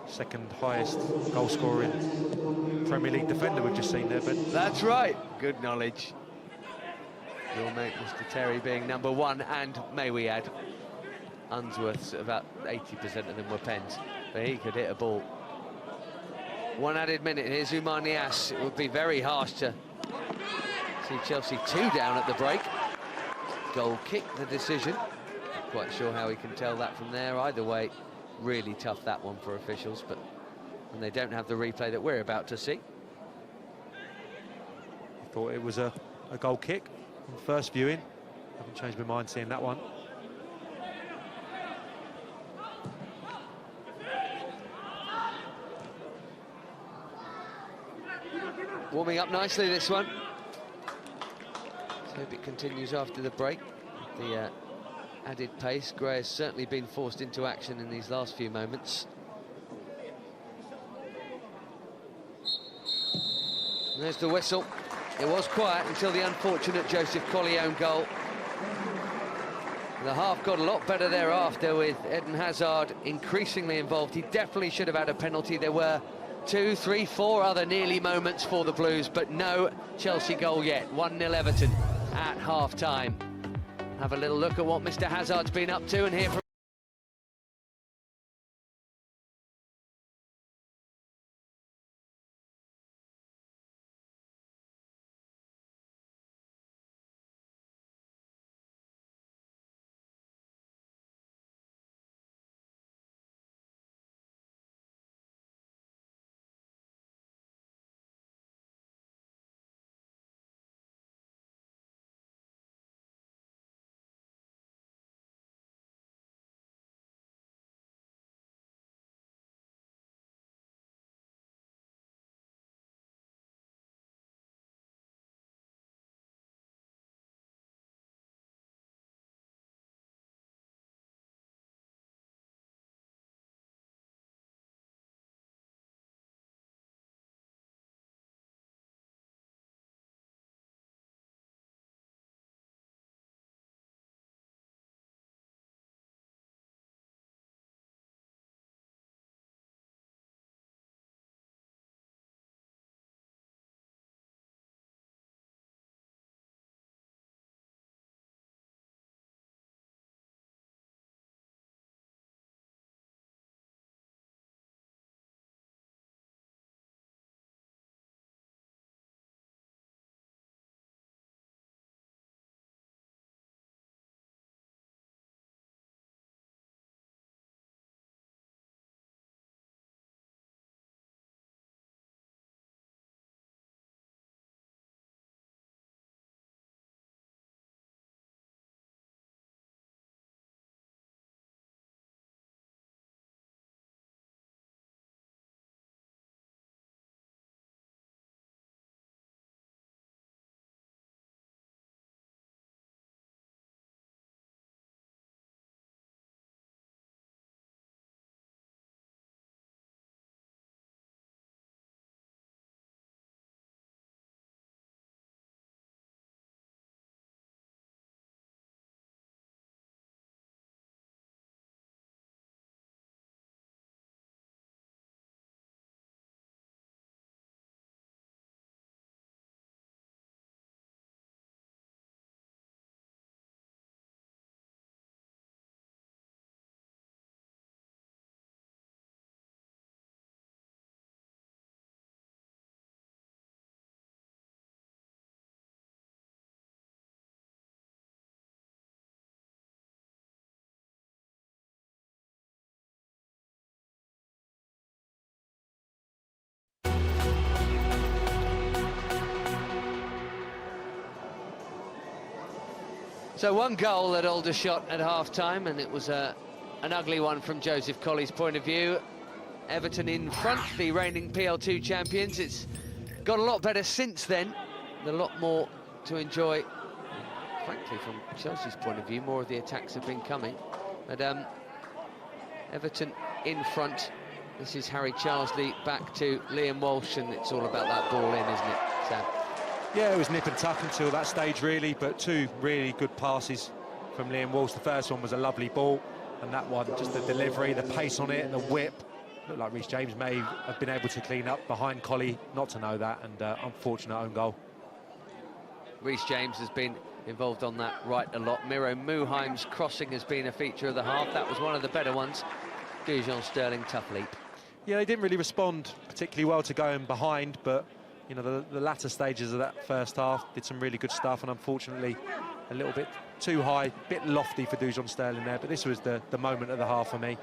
Second highest goal scoring Premier League defender we've just seen there, Ben. That's right, good knowledge. Your mate, Mr. Terry, being number 1, and may we add, Unsworth's about 80% of them were pens, but he could hit a ball. 1 added minute, here's Oumar Niasse. It would be very harsh to see Chelsea 2 down at the break. Goal kick, the decision. Not quite sure how we can tell that from there. Either way, really tough that one for officials, but when they don't have the replay that we're about to see. I thought it was a goal kick on first viewing. Haven't changed my mind seeing that one. Warming up nicely, this one. Let's hope it continues after the break. The added pace. Gray has certainly been forced into action in these last few moments. And there's the whistle. It was quiet until the unfortunate Joseph Colley own goal. The half got a lot better thereafter, with Eden Hazard increasingly involved. He definitely should have had a penalty. There were 2, 3, 4 other nearly moments for the Blues, but no Chelsea goal yet. 1-0 Everton at half-time. Have a little look at what Mr. Hazard's been up to and hear from... So one goal at Aldershot at half-time, and it was an ugly one from Joseph Colley's point of view. Everton in front, the reigning PL2 champions. It's got a lot better since then. A lot more to enjoy, frankly, from Chelsea's point of view. More of the attacks have been coming. But Everton in front. This is Harry Charlesley back to Liam Walsh, and it's all about that ball in, isn't it, Sam? Yeah, it was nip and tuck until that stage, really, but two really good passes from Liam Walsh. The first one was a lovely ball, and that one, just the delivery, the pace on it, the whip. Looked like Reece James may have been able to clean up behind Colley, not to know that, and unfortunate own goal. Reece James has been involved on that right a lot. Miro Muheim's crossing has been a feature of the half. That was one of the better ones. Dujon Sterling, tough leap. Yeah, they didn't really respond particularly well to going behind, but you know, the latter stages of that first half did some really good stuff, and unfortunately a little bit too high, a bit lofty for Dujon Sterling there, but this was the moment of the half for me.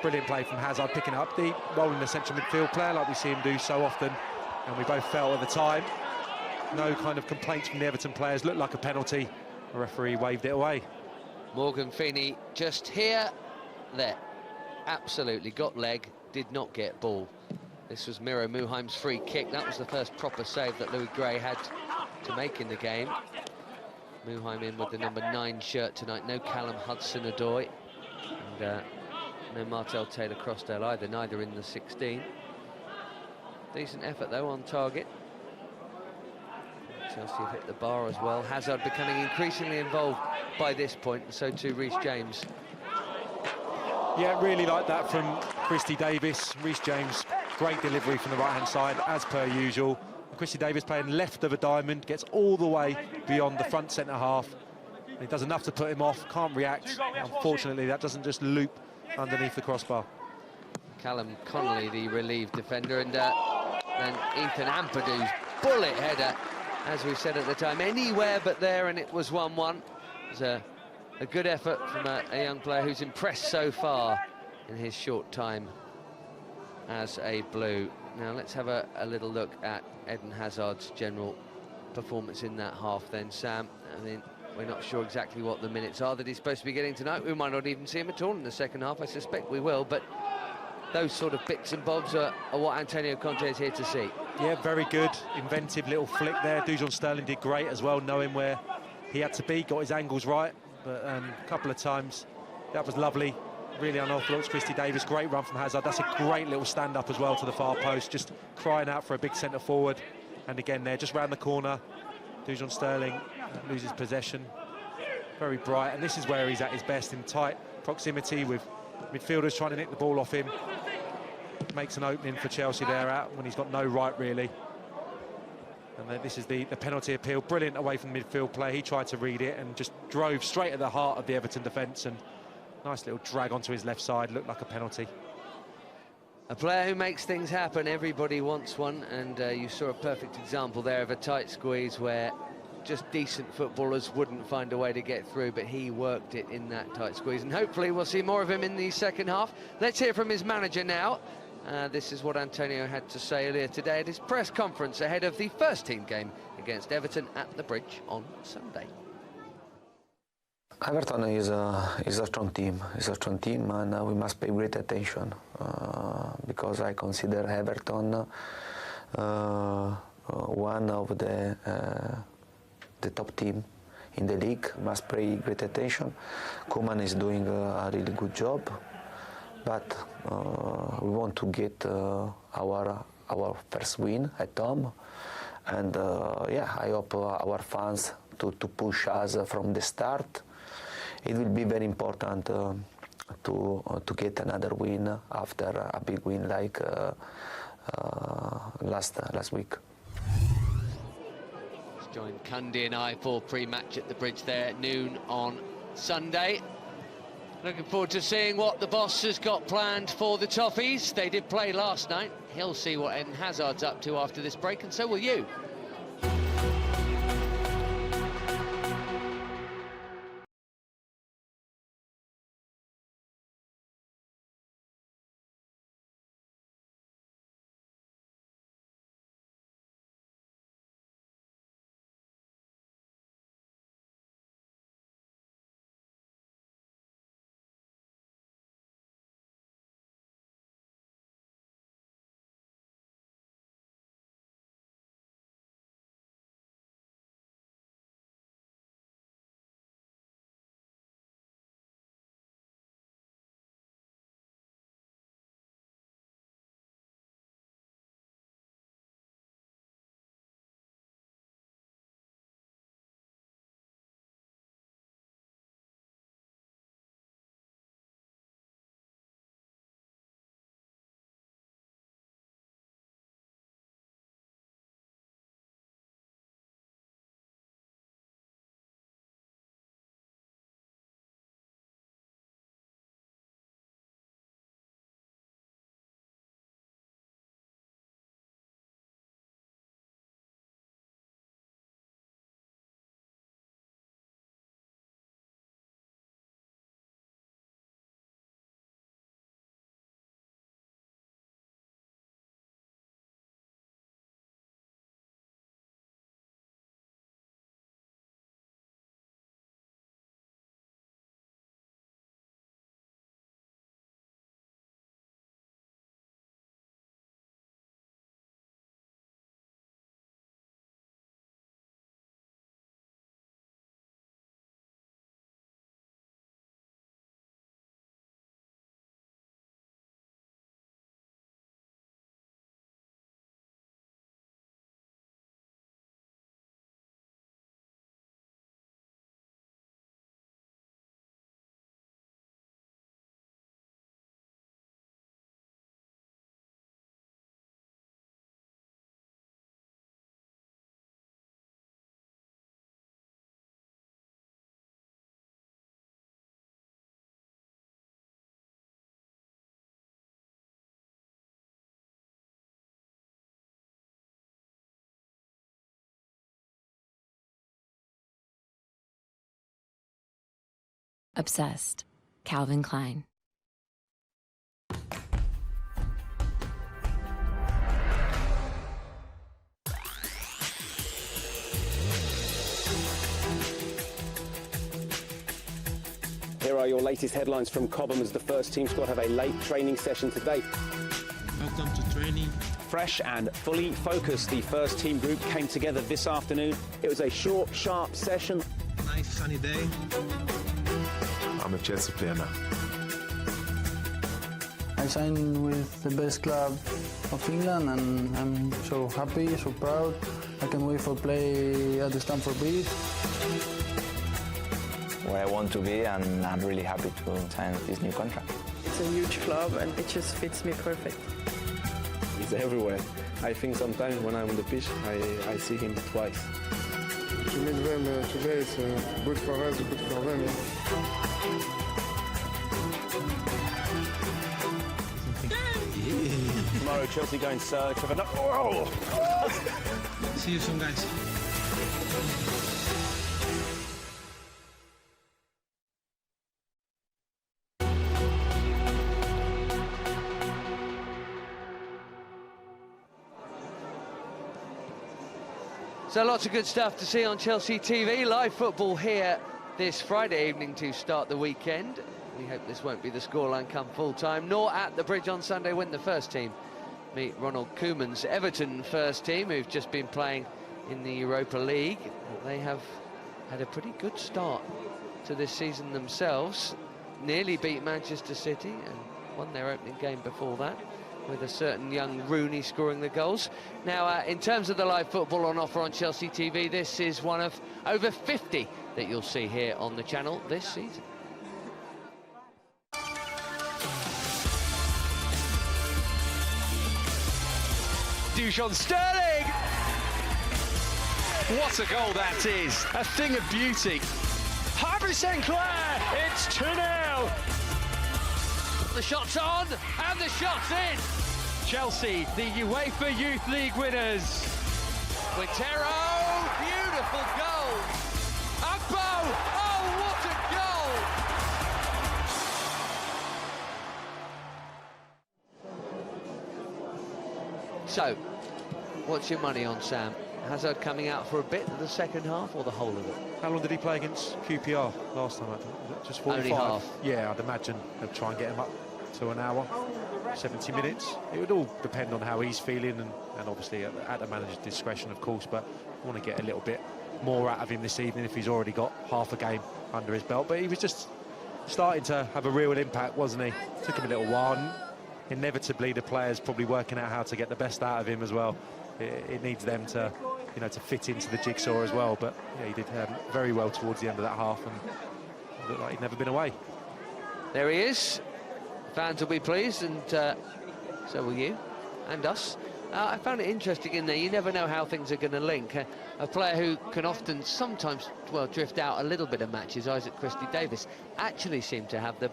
Brilliant play from Hazard, picking it up deep, rolling the central midfield player like we see him do so often, and we both felt at the time. No kind of complaints from the Everton players, looked like a penalty. The referee waved it away. Morgan Feeney just here, there. Absolutely, got leg, did not get ball. This was Miro Muheim's free kick. That was the first proper save that Louis Gray had to make in the game. Muheim in with the number 9 shirt tonight. No Callum Hudson-Odoi. And no Martel Taylor-Crossdale either, neither in the 16. Decent effort, though, on target. Chelsea have hit the bar as well. Hazard becoming increasingly involved by this point, and so too Reece James. Yeah, really like that from Christy Davis. Reece James, great delivery from the right-hand side, as per usual. Christy Davis playing left of a diamond, gets all the way beyond the front centre-half. He does enough to put him off, can't react. Unfortunately, that doesn't just loop underneath the crossbar. Callum Connolly, the relieved defender, and then Ethan Ampadu's bullet header, as we said at the time, anywhere but there, and it was 1-1. It was a good effort from a young player who's impressed so far in his short time as a Blue. Now let's have a little look at Eden Hazard's general performance in that half then, Sam. I mean, we're not sure exactly what the minutes are that he's supposed to be getting tonight. We might not even see him at all in the second half. I suspect we will, but those sort of bits and bobs are what Antonio Conte is here to see. Yeah, very good, inventive little flick there. Dujon Sterling did great as well, knowing where he had to be, got his angles right, but a couple of times, that was lovely. Really unorthodox. Christy Davis, great run from Hazard. That's a great little stand-up as well to the far post, just crying out for a big centre-forward. And again there, just round the corner, Dujon Sterling loses possession. Very bright, and this is where he's at his best, in tight proximity with midfielders trying to nick the ball off him. Makes an opening for Chelsea there out when he's got no right, really. And then this is the penalty appeal. Brilliant away from the midfield play. He tried to read it and just drove straight at the heart of the Everton defence, and nice little drag onto his left side, looked like a penalty. A player who makes things happen, everybody wants one, and you saw a perfect example there of a tight squeeze where just decent footballers wouldn't find a way to get through, but he worked it in that tight squeeze, and hopefully we'll see more of him in the second half. Let's hear from his manager now. This is what Antonio had to say earlier today at his press conference ahead of the first team game against Everton at the Bridge on Sunday. Everton is a strong team. It's a strong team, and we must pay great attention because I consider Everton one of the top team in the league. Must pay great attention. Koeman is doing a really good job, but we want to get our first win at home, and yeah, I hope our fans to push us from the start. It will be very important to get another win after a big win like last week. Let's join Cundy and I for pre-match at the Bridge there at noon on Sunday. Looking forward to seeing what the boss has got planned for the Toffees. They did play last night. He'll see what Eden Hazard's up to after this break, and so will you. Obsessed. Calvin Klein. Here are your latest headlines from Cobham as the first team squad have a late training session today. Welcome to training. Fresh and fully focused, the first team group came together this afternoon. It was a short, sharp session. Nice sunny day. I'm a Chelsea player now. I signed with the best club of England and I'm so happy, so proud. I can't wait for play at the Stamford Bridge. Where I want to be, and I'm really happy to sign this new contract. It's a huge club and it just fits me perfect. He's everywhere. I think sometimes when I'm on the pitch, I see him twice. To meet them today, it's good for us, good for them. Tomorrow, Chelsea going search of another. Oh! See you soon, guys. So lots of good stuff to see on Chelsea TV. Live football here this Friday evening to start the weekend. We hope this won't be the scoreline come full time, nor at the Bridge on Sunday when the first team meet Ronald Koeman's Everton first team, who've just been playing in the Europa League. They have had a pretty good start to this season themselves. Nearly beat Manchester City and won their opening game before that, with a certain young Rooney scoring the goals. Now, in terms of the live football on offer on Chelsea TV, this is one of over 50 that you'll see here on the channel this season. Dujon Sterling! What a goal that is! A thing of beauty. Harvey Sinclair, it's 2-0! The shot's on, and the shot's in! Chelsea, the UEFA Youth League winners. Quintero, beautiful goal! Agbo, oh, what a goal! So, what's your money on, Sam? Hazard coming out for a bit of the second half, or the whole of it? How long did he play against QPR last time? Just 45? Only half. Yeah, I'd imagine they'll try and get him up to an hour, 70 minutes. It would all depend on how he's feeling and obviously at the manager's discretion, of course, but I want to get a little bit more out of him this evening if he's already got half a game under his belt. But he was just starting to have a real impact, wasn't he? Took him a little while. And inevitably, the players probably working out how to get the best out of him as well. It needs them to, you know, to fit into the jigsaw as well. But yeah, he did very well towards the end of that half and looked like he'd never been away. There he is. Fans will be pleased, and so will you and us. I found it interesting in there. You never know how things are going to link. A player who can often, sometimes, well, drift out a little bit of matches, Isaac Christie-Davis, actually seemed to have the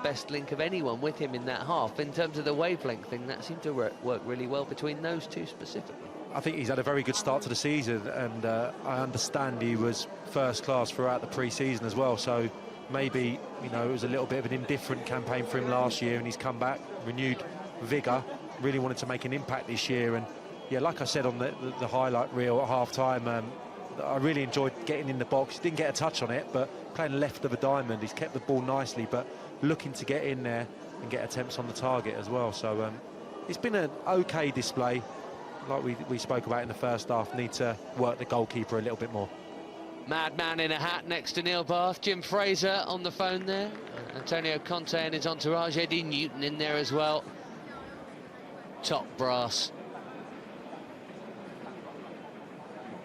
best link of anyone with him in that half. In terms of the wavelength thing, that seemed to work really well between those two specifically. I think he's had a very good start to the season, and I understand he was first class throughout the pre-season as well, so maybe, you know, it was a little bit of an indifferent campaign for him last year, and he's come back, renewed vigour, really wanted to make an impact this year. And yeah, like I said on the highlight reel at half-time, I really enjoyed getting in the box. He didn't get a touch on it, but playing left of a diamond, he's kept the ball nicely, but looking to get in there and get attempts on the target as well. So it's been an okay display, like we spoke about in the first half. Need to work the goalkeeper a little bit more. Madman in a hat next to Neil Bath. Jim Fraser on the phone there. Antonio Conte and his entourage. Eddie Newton in there as well. Top brass.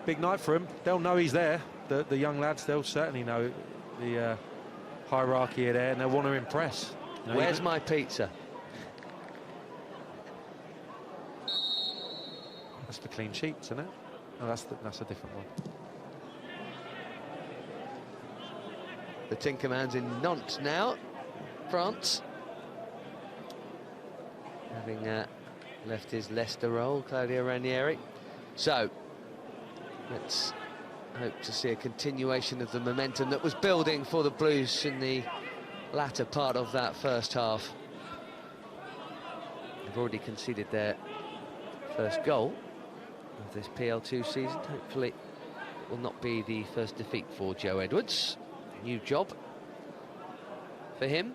Big night for him. They'll know he's there. The young lads, they'll certainly know the hierarchy are there, and they'll want to impress. You know, where's my pizza? That's the clean sheets, isn't it? Oh, that's a different one. The Tinkerman's in Nantes now, France. Having left his Leicester role, Claudio Ranieri. So, let's hope to see a continuation of the momentum that was building for the Blues in the latter part of that first half. They've already conceded their first goal of this PL2 season. Hopefully it will not be the first defeat for Joe Edwards. New job for him,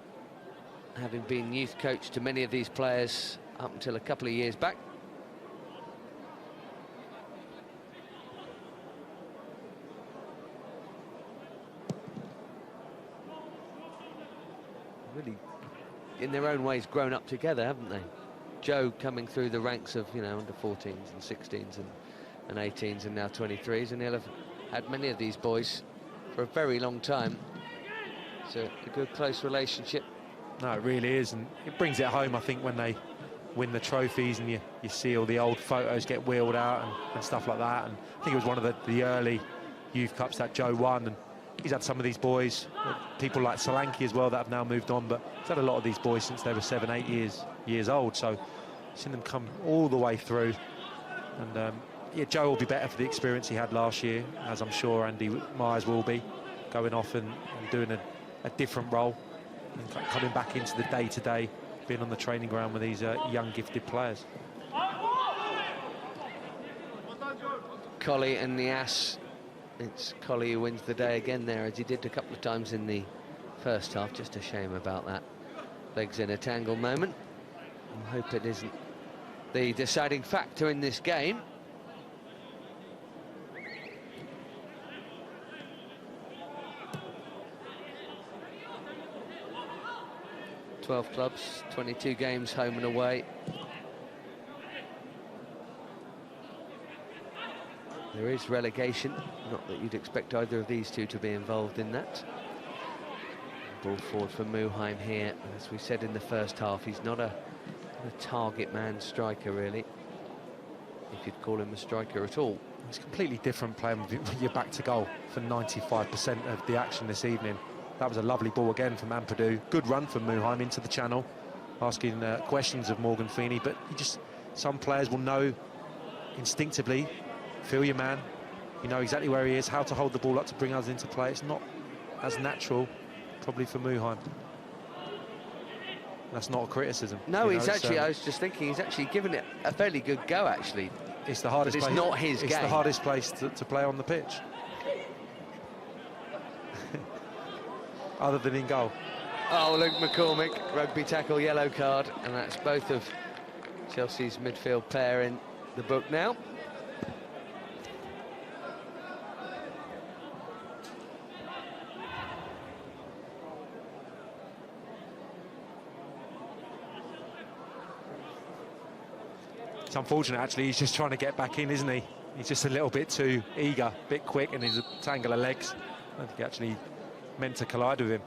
having been youth coach to many of these players up until a couple of years back. Really, in their own ways, grown up together, haven't they? Joe coming through the ranks of, you know, under 14s and 16s and 18s and now 23s, and he'll have had many of these boys for a very long time. It's a good, close relationship. No, it really is, and it brings it home, I think, when they win the trophies and you see all the old photos get wheeled out and stuff like that. And I think it was one of the early youth cups that Joe won, and he's had some of these boys, people like Solanke as well, that have now moved on, but he's had a lot of these boys since they were 7, 8 years old, so seen them come all the way through. And yeah, Joe will be better for the experience he had last year, as I'm sure Andy Myers will be, going off and doing a different role and coming back into the day-to-day, being on the training ground with these young, gifted players. Colley and the Ass. It's Colley who wins the day again there, as he did a couple of times in the first half. Just a shame about that legs in a tangle moment. I hope it isn't the deciding factor in this game. ...12 clubs, 22 games home and away. There is relegation, not that you'd expect either of these two to be involved in that. Ball forward for Muheim here. As we said in the first half, he's not a target man striker, really, if you'd call him a striker at all. It's completely different playing with your back to goal for 95% of the action this evening. That was a lovely ball again from Ampadu. Good run from Muheim into the channel, asking questions of Morgan Feeney, but some players will know instinctively, feel your man, you know exactly where he is, how to hold the ball up to bring us into play. It's not as natural, probably, for Muheim. That's not a criticism. No, he's actually, I was just thinking, he's actually given it a fairly good go, actually. It's the hardest place. It's not his game. It's the hardest place to play on the pitch. Other than in goal. Oh, Luke McCormick, rugby tackle, yellow card, and that's both of Chelsea's midfield pair in the book now. It's unfortunate, actually. He's just trying to get back in, isn't he? He's just a little bit too eager, a bit quick in his tangle of legs. I don't think he actually meant to collide with him.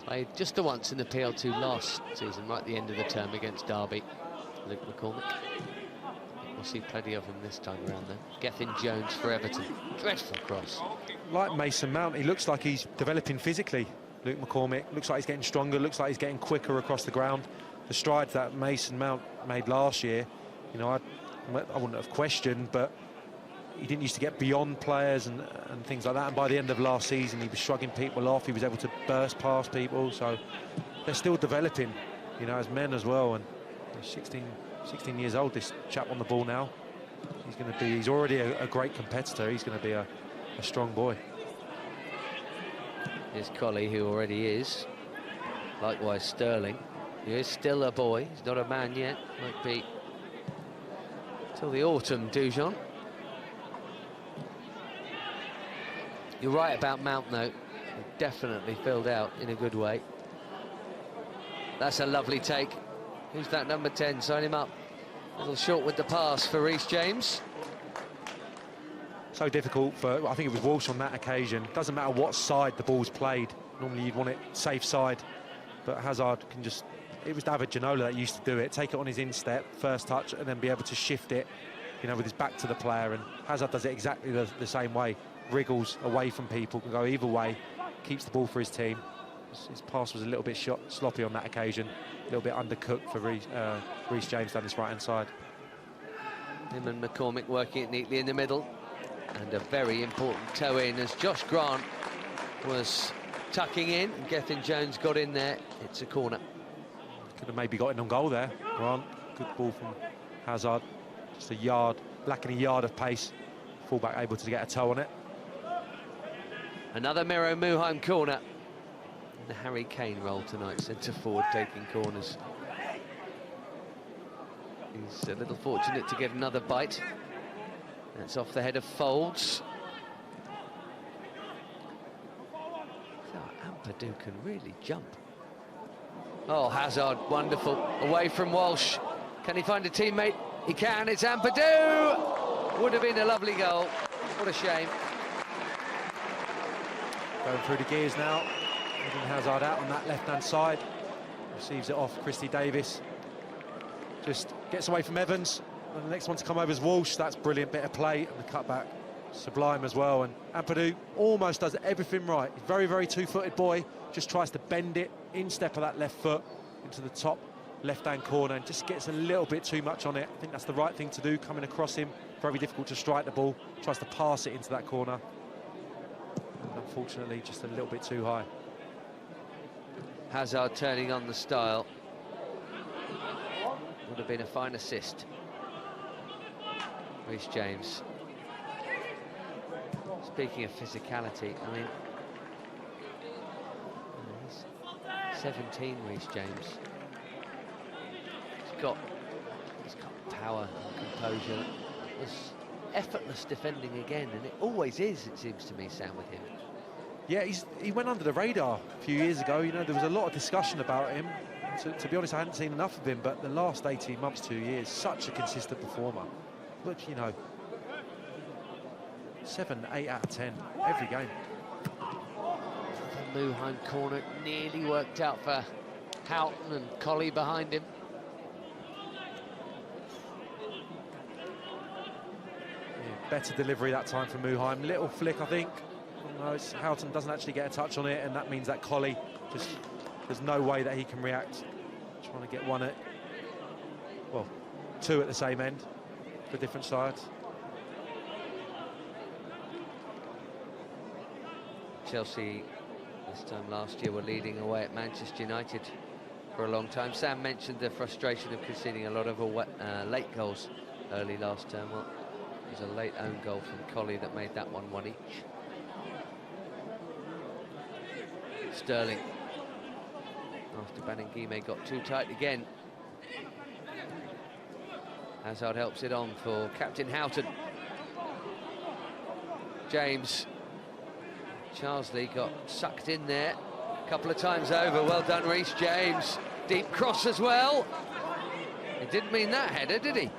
Played just the once in the PL2 last season, right at the end of the term against Derby, Luke McCormick. We'll see plenty of him this time around then. Gethin Jones for Everton. Dreadful cross. Like Mason Mount, he looks like he's developing physically. Luke McCormick looks like he's getting stronger, looks like he's getting quicker across the ground. The strides that Mason Mount made last year, you know, I wouldn't have questioned, but he didn't used to get beyond players and things like that, and by the end of last season he was shrugging people off, he was able to burst past people, so they're still developing, you know, as men as well. And 16 years old, this chap on the ball now. He's already a great competitor. He's going to be a strong boy. Here's Colley, who already is. Likewise Sterling. He is still a boy, he's not a man yet, might be till the autumn, Dujon. You're right about Mount, though. Definitely filled out in a good way. That's a lovely take. Who's that number 10? Sign him up. A little short with the pass for Reece James. So difficult for, I think it was Walsh on that occasion. Doesn't matter what side the ball's played. Normally you'd want it safe side, but Hazard can just, it was David Ginola that used to do it, take it on his instep, first touch, and then be able to shift it, you know, with his back to the player. And Hazard does it exactly the same way. Wriggles away from people, can go either way, keeps the ball for his team. His pass was a little bit sloppy on that occasion, a little bit undercooked for Reece James down his right-hand side. Him and McCormick working it neatly in the middle. And a very important toe in as Josh Grant was tucking in, and Gethin Jones got in there. It's a corner. Could have maybe got in on goal there, Grant. Good ball from Hazard. Just a yard, lacking a yard of pace. Fullback able to get a toe on it. Another Miro Muheim corner. And the Harry Kane role tonight, centre forward taking corners. He's a little fortunate to get another bite. That's off the head of Folds. Ampadu can really jump. Oh, Hazard, wonderful. Away from Walsh. Can he find a teammate? He can, it's Ampadu! Would have been a lovely goal. What a shame. Going through the gears now. Eden Hazard out on that left-hand side. Receives it off Christy Davis. Just gets away from Evans. And the next one to come over is Walsh. That's brilliant bit of play. And the cutback, sublime as well. And Ampadu almost does everything right. He's very, very two-footed boy. Just tries to bend it, instep of that left foot into the top left-hand corner, and just gets a little bit too much on it. I think that's the right thing to do, coming across him. Very difficult to strike the ball. Tries to pass it into that corner. And unfortunately, just a little bit too high. Hazard turning on the style. Would have been a fine assist. Reece James. Speaking of physicality, I mean, he's 17, Reece James. He's got power and composure. It was effortless defending again, and it always is, it seems to me, Sam, with him. Yeah, he went under the radar a few years ago. You know, there was a lot of discussion about him. To be honest, I hadn't seen enough of him, but the last 18 months, 2 years, such a consistent performer. But, you know, 7, 8 out of 10 every game. The Muheim corner nearly worked out for Houghton and Colley behind him. Yeah, better delivery that time from Muheim. Little flick, I think. No, Houghton doesn't actually get a touch on it, and that means that Colley just, there's no way that he can react. Trying to get one at, well, two at the same end for different sides. Chelsea this time last year were leading away at Manchester United for a long time. Sam mentioned the frustration of conceding a lot of late goals early last term. Well, it was a late own goal from Colley that made that 1-1 each. Sterling, after Baningime got too tight again. Hazard helps it on for Captain Houghton. James. Charlesley got sucked in there a couple of times over. Well done, Reece James. Deep cross as well. He didn't mean that header, did he?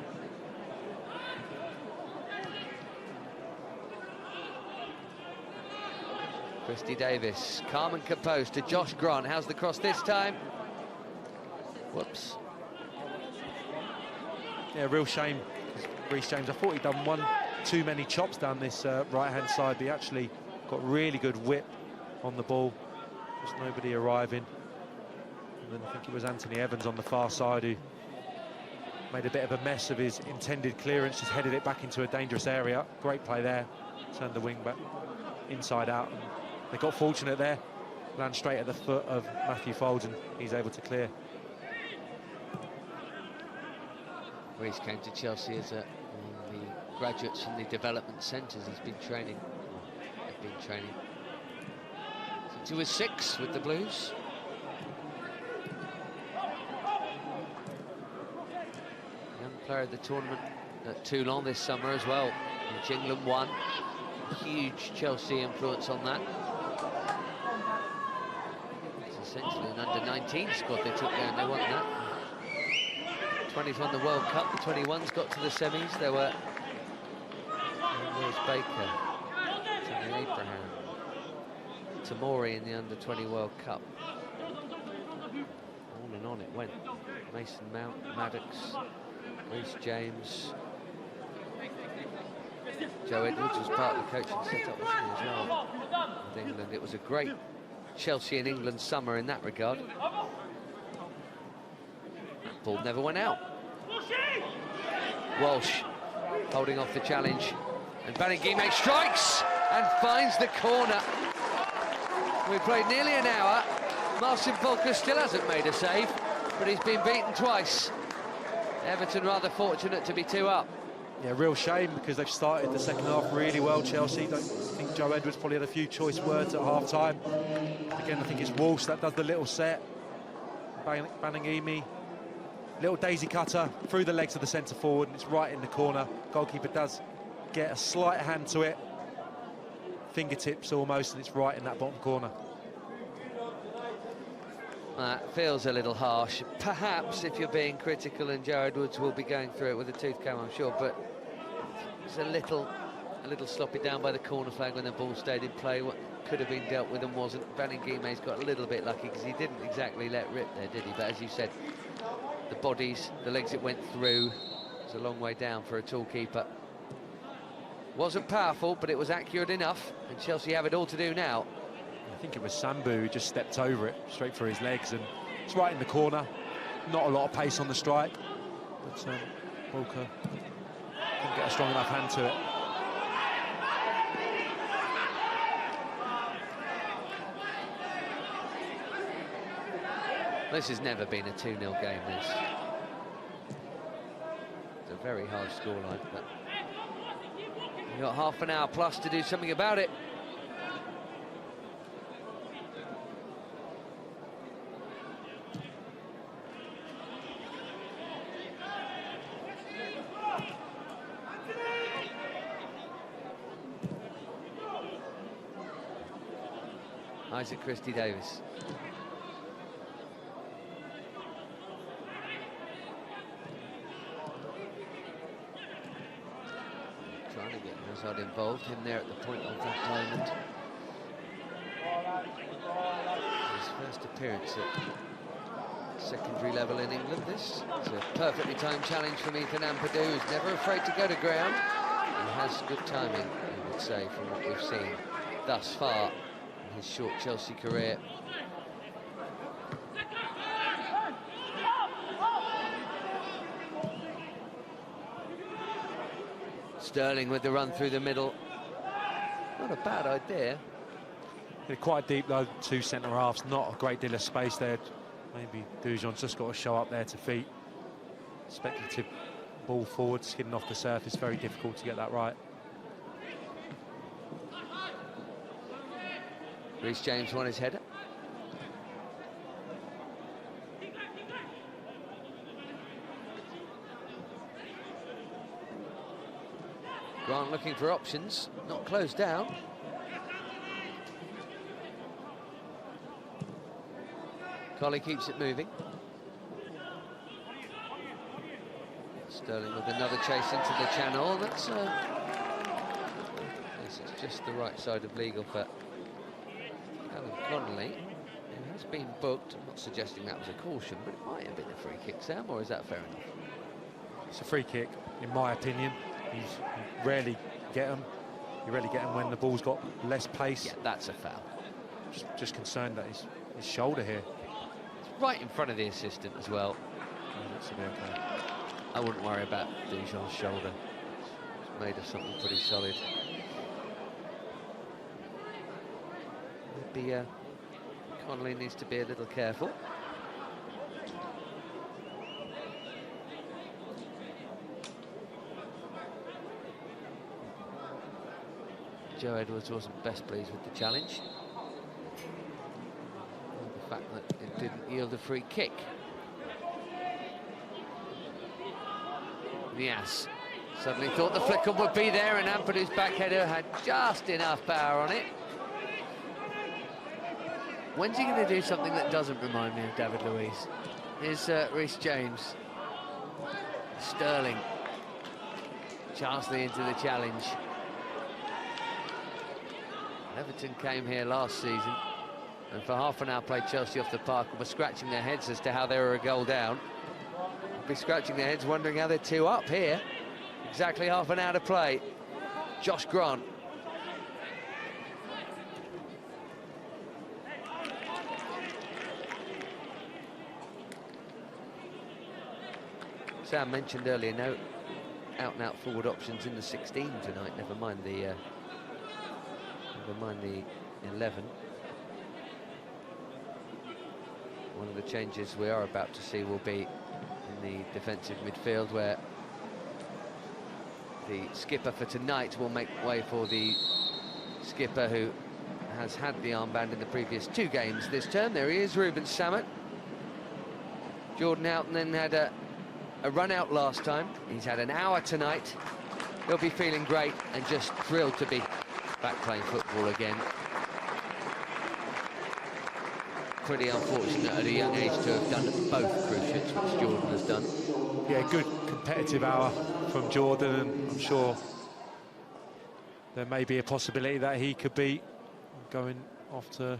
Christy Davis, calm and composed to Josh Grant. How's the cross this time? Whoops. Yeah, real shame. Reece James, I thought he'd done one too many chops down this right-hand side, but he actually got really good whip on the ball. Just nobody arriving. And then I think it was Anthony Evans on the far side who made a bit of a mess of his intended clearance, just headed it back into a dangerous area. Great play there. Turned the wing back inside out. And they got fortunate there. Land straight at the foot of Matthew Folds, and he's able to clear. Reece came to Chelsea as one of the graduates from the development centres. He's been training. Since he was 6 with the Blues. Young player of the tournament at Toulon this summer as well, which England won. Huge Chelsea influence on that. It's essentially an under-19 squad they took down. They won that. 20s won the World Cup. The 21s got to the semis. There were Lewis Baker, Tammy Abraham, Tamori in the under-20 World Cup. On and on it went. Mason Mount, Maddox, Reece James. Joe Edwards was part of the coaching setup, wasn't he, as well, with England. It was a great Chelsea and England summer in that regard. Ball never went out. Walsh holding off the challenge, and Baningime strikes and finds the corner. We played nearly an hour. Marcin Volker still hasn't made a save, but he's been beaten twice. Everton rather fortunate to be 2 up. Yeah, real shame, because they've started the second half really well, Chelsea. Don't think Joe Edwards probably had a few choice words at half-time. Again, I think it's Walsh that does the little set. Baningimi, little daisy cutter through the legs of the centre forward, and it's right in the corner. Goalkeeper does get a slight hand to it, fingertips almost, and it's right in that bottom corner. That feels a little harsh. Perhaps if you're being critical, and Joe Edwards will be going through it with a tooth comb, I'm sure, but it's a little sloppy down by the corner flag when the ball stayed in play. What could have been dealt with and wasn't. Baningimi's got a little bit lucky because he didn't exactly let rip there, did he? But as you said, the legs it went through, was a long way down for a tall keeper. Wasn't powerful, but it was accurate enough, and Chelsea have it all to do now. I think it was Sambu who just stepped over it, straight for his legs, and it's right in the corner. Not a lot of pace on the strike, but Walker couldn't get a strong enough hand to it. This has never been a 2-0 game, this. It's a very high scoreline, but you've got half an hour plus to do something about it. Isaac Christie-Davis. Trying to get Hazard involved, him there at the point of that moment. His first appearance at secondary level in England, this. It's a perfectly timed challenge from Ethan Ampadu, who's never afraid to go to ground. He has good timing, I would say, from what we've seen thus far in his short Chelsea career. Sterling with the run through the middle. Not a bad idea. They're quite deep though, 2 centre-halves, not a great deal of space there. Maybe Dujon's just got to show up there to feet. Speculative ball forward, skidding off the surface, very difficult to get that right. Reece James won his header. Grant looking for options, not closed down. Colley keeps it moving. Sterling with another chase into the channel. That's yes, it's just the right side of legal for Alan Connolly, who has been booked. I'm not suggesting that was a caution, but it might have been a free kick, Sam, or is that fair enough? It's a free kick, in my opinion. You rarely get them. You rarely get them when the ball's got less pace. Yeah, that's a foul. Just concerned that his shoulder here. It's right in front of the assistant as well. That's okay. I wouldn't worry about Dujon's shoulder. It's made of something pretty solid. Maybe Connolly needs to be a little careful. Joe Edwards wasn't best pleased with the challenge. And the fact that it didn't yield a free kick. Nias suddenly thought the flick would be there, and Ampadu's back header had just enough power on it. When's he going to do something that doesn't remind me of David Luiz? Here's Reece James. Sterling. Charsley into the challenge. Everton came here last season, and for half an hour played Chelsea off the park and were scratching their heads as to how they were a goal down. They'll be scratching their heads wondering how they're 2 up here. Exactly half an hour to play. Josh Grant. Sam mentioned earlier, no out-and-out forward options in the 16 tonight, never mind the 11. one of the changes we are about to see will be in the defensive midfield, where the skipper for tonight will make way for the skipper who has had the armband in the previous 2 games this term. There he is, Ruben Sammet. Jordan Houghton then had a run out last time. He's had an hour tonight. He'll be feeling great and just thrilled to be back playing football again. Pretty unfortunate at a young age to have done both cruciates, which Jordan has done. Yeah, good competitive hour from Jordan, and I'm sure there may be a possibility that he could be going off to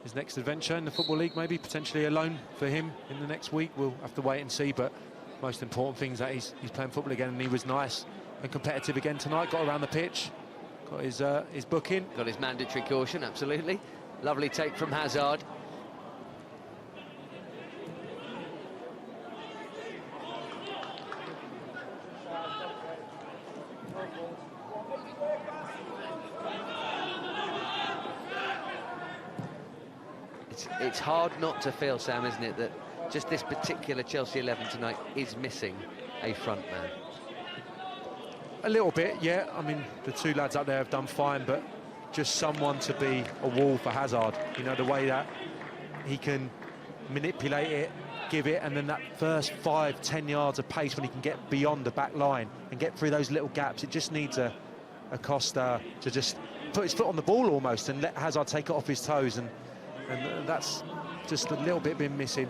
his next adventure in the Football League, maybe potentially a loan for him in the next week. We'll have to wait and see, but most important thing is that he's playing football again, and he was nice and competitive again tonight. Got around the pitch, got his booking, got his mandatory caution. Absolutely lovely take from Hazard. It's hard not to feel, Sam, isn't it, that just this particular Chelsea 11 tonight is missing a front man. A little bit, yeah. I mean, the 2 lads up there have done fine, but just someone to be a wall for Hazard. You know, the way that he can manipulate it, give it, and then that first 5-10 yards of pace when he can get beyond the back line and get through those little gaps. It just needs a Costa to just put his foot on the ball almost and let Hazard take it off his toes, and that's just a little bit been missing.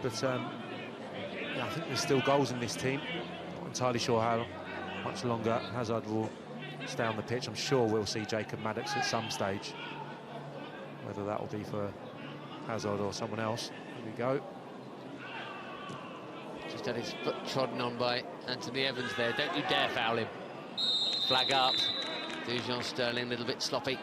But yeah, I think there's still goals in this team. Not entirely sure how much longer Hazard will stay on the pitch. I'm sure we'll see Jacob Maddox at some stage. Whether that will be for Hazard or someone else. Here we go. Just had his foot trodden on by Anthony Evans there. Don't you dare foul him. Flag up. Dujon Sterling a little bit sloppy.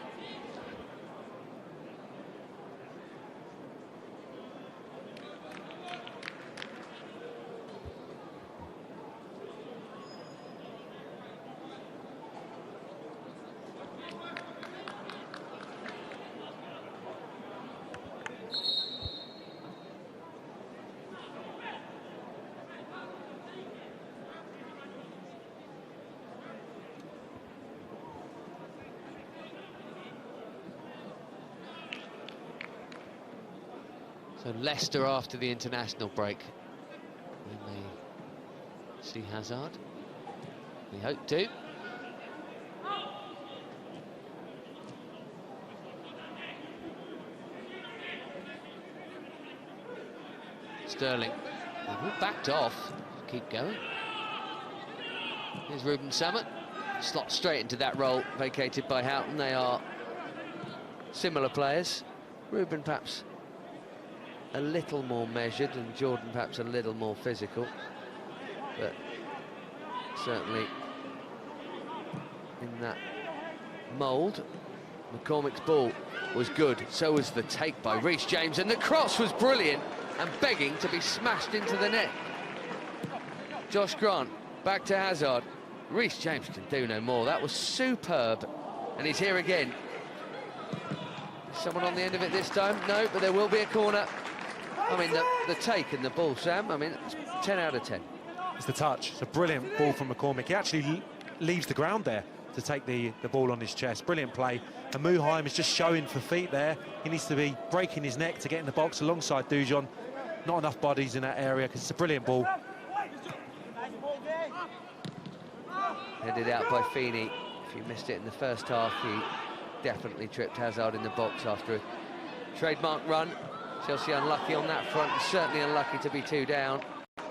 So Leicester after the international break. We may see Hazard. We hope to. Sterling. Backed off. Keep going. Here's Ruben Sammet. Slots straight into that role vacated by Houghton. They are similar players. Ruben perhaps a little more measured, and Jordan perhaps a little more physical, but certainly in that mould. McCormick's ball was good, so was the take by Reece James, and the cross was brilliant and begging to be smashed into the net. Josh Grant back to Hazard. Reece James can do no more. That was superb, and he's here again. Someone on the end of it this time? No, but there will be a corner. I mean, the take and the ball, Sam, I mean, it's 10 out of 10. It's the touch. It's a brilliant ball from McCormick. He actually leaves the ground there to take the ball on his chest. Brilliant play. And Muheim is just showing for feet there. He needs to be breaking his neck to get in the box alongside Dujon. Not enough bodies in that area because it's a brilliant ball. Headed out by Feeney. If you missed it in the first half, he definitely tripped Hazard in the box after a trademark run. Chelsea unlucky on that front, and certainly unlucky to be 2 down. That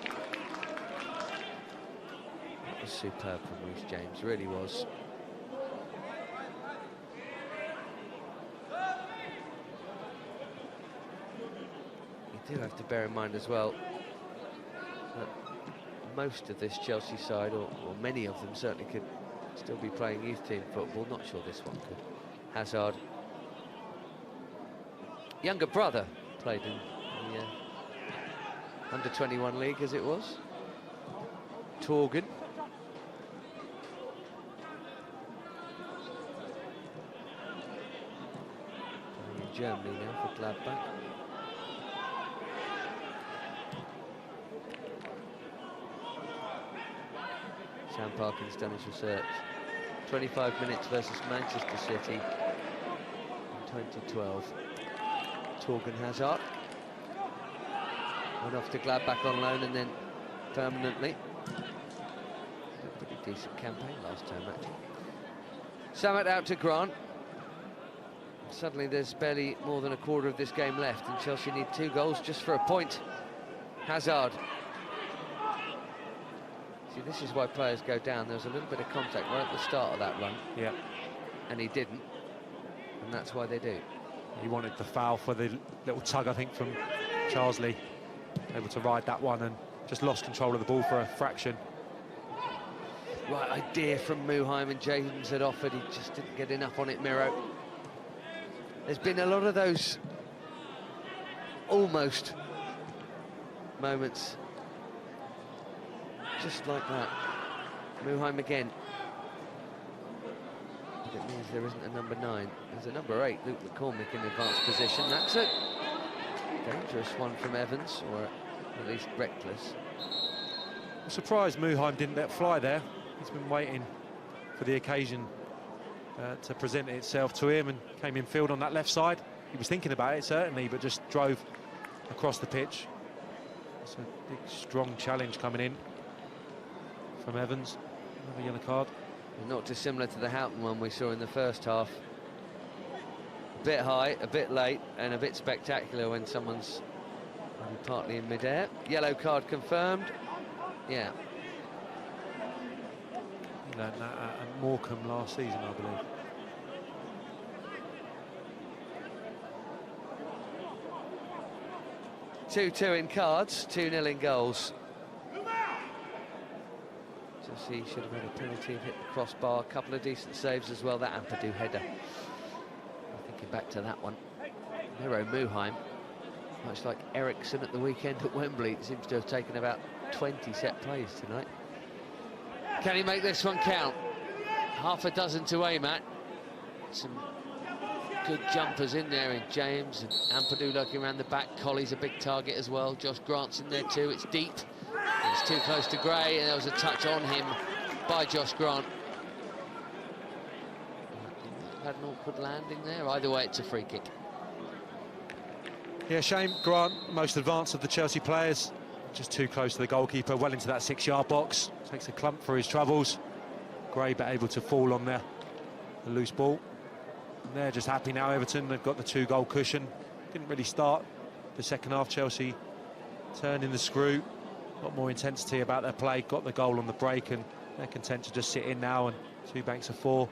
was superb from Reece James, really was. You do have to bear in mind as well that most of this Chelsea side, or many of them certainly, could still be playing youth team football. Not sure this one could. Hazard, younger brother, played in the under-21 league as it was. Torgan. Playing in Germany now for Gladbach. Parkin's done his research. 25 minutes versus Manchester City in 2012. Torgan Hazard went off to Gladbach on loan and then permanently. A pretty decent campaign last time, actually. Sammet out to Grant. Suddenly there's barely more than a quarter of this game left, and Chelsea need 2 goals just for a point. Hazard. See, this is why players go down. There was a little bit of contact right at the start of that run. Yeah. And he didn't. And that's why they do. He wanted the foul for the little tug, I think, from Charsley. Able to ride that one and just lost control of the ball for a fraction. Right idea from Muheim, and James had offered. He just didn't get enough on it, Miro. There's been a lot of those almost moments just like that. Muheim again. But it means there isn't a number 9. There's a number 8, Luke McCormick, in advanced position. That's a dangerous one from Evans, or at least reckless. I'm surprised Muheim didn't let fly there. He's been waiting for the occasion to present itself to him, and came in field on that left side. He was thinking about it, certainly, but just drove across the pitch. It's a big, strong challenge coming in from Evans. Another yellow card. Not dissimilar to the Houghton one we saw in the first half. A bit high, a bit late, and a bit spectacular when someone's partly in mid-air. Yellow card confirmed. Yeah. He learned that at Morecambe last season, I believe. Two in cards, 2-0 in goals. Chelsea should have had a penalty, hit the crossbar, a couple of decent saves as well. That Ampadu header. Thinking back to that one. Miro Muheim, much like Ericsson at the weekend at Wembley, seems to have taken about 20 set plays tonight. Can he make this one count? Half a dozen to aim at. Some good jumpers in there in James, and Ampadu looking around the back. Colley's a big target as well. Josh Grant's in there too. It's deep. It's too close to Gray, and there was a touch on him by Josh Grant. Had an awkward landing there. Either way, it's a free kick. Yeah, shame. Grant, most advanced of the Chelsea players, just too close to the goalkeeper, well into that 6-yard box. Takes a clump for his troubles. Gray, but able to fall on there. The loose ball. And they're just happy now, Everton. They've got the 2-goal cushion. Didn't really start the second half. Chelsea turning the screw. A lot more intensity about their play. Got the goal on the break, and they're content to just sit in now and 2 banks of 4.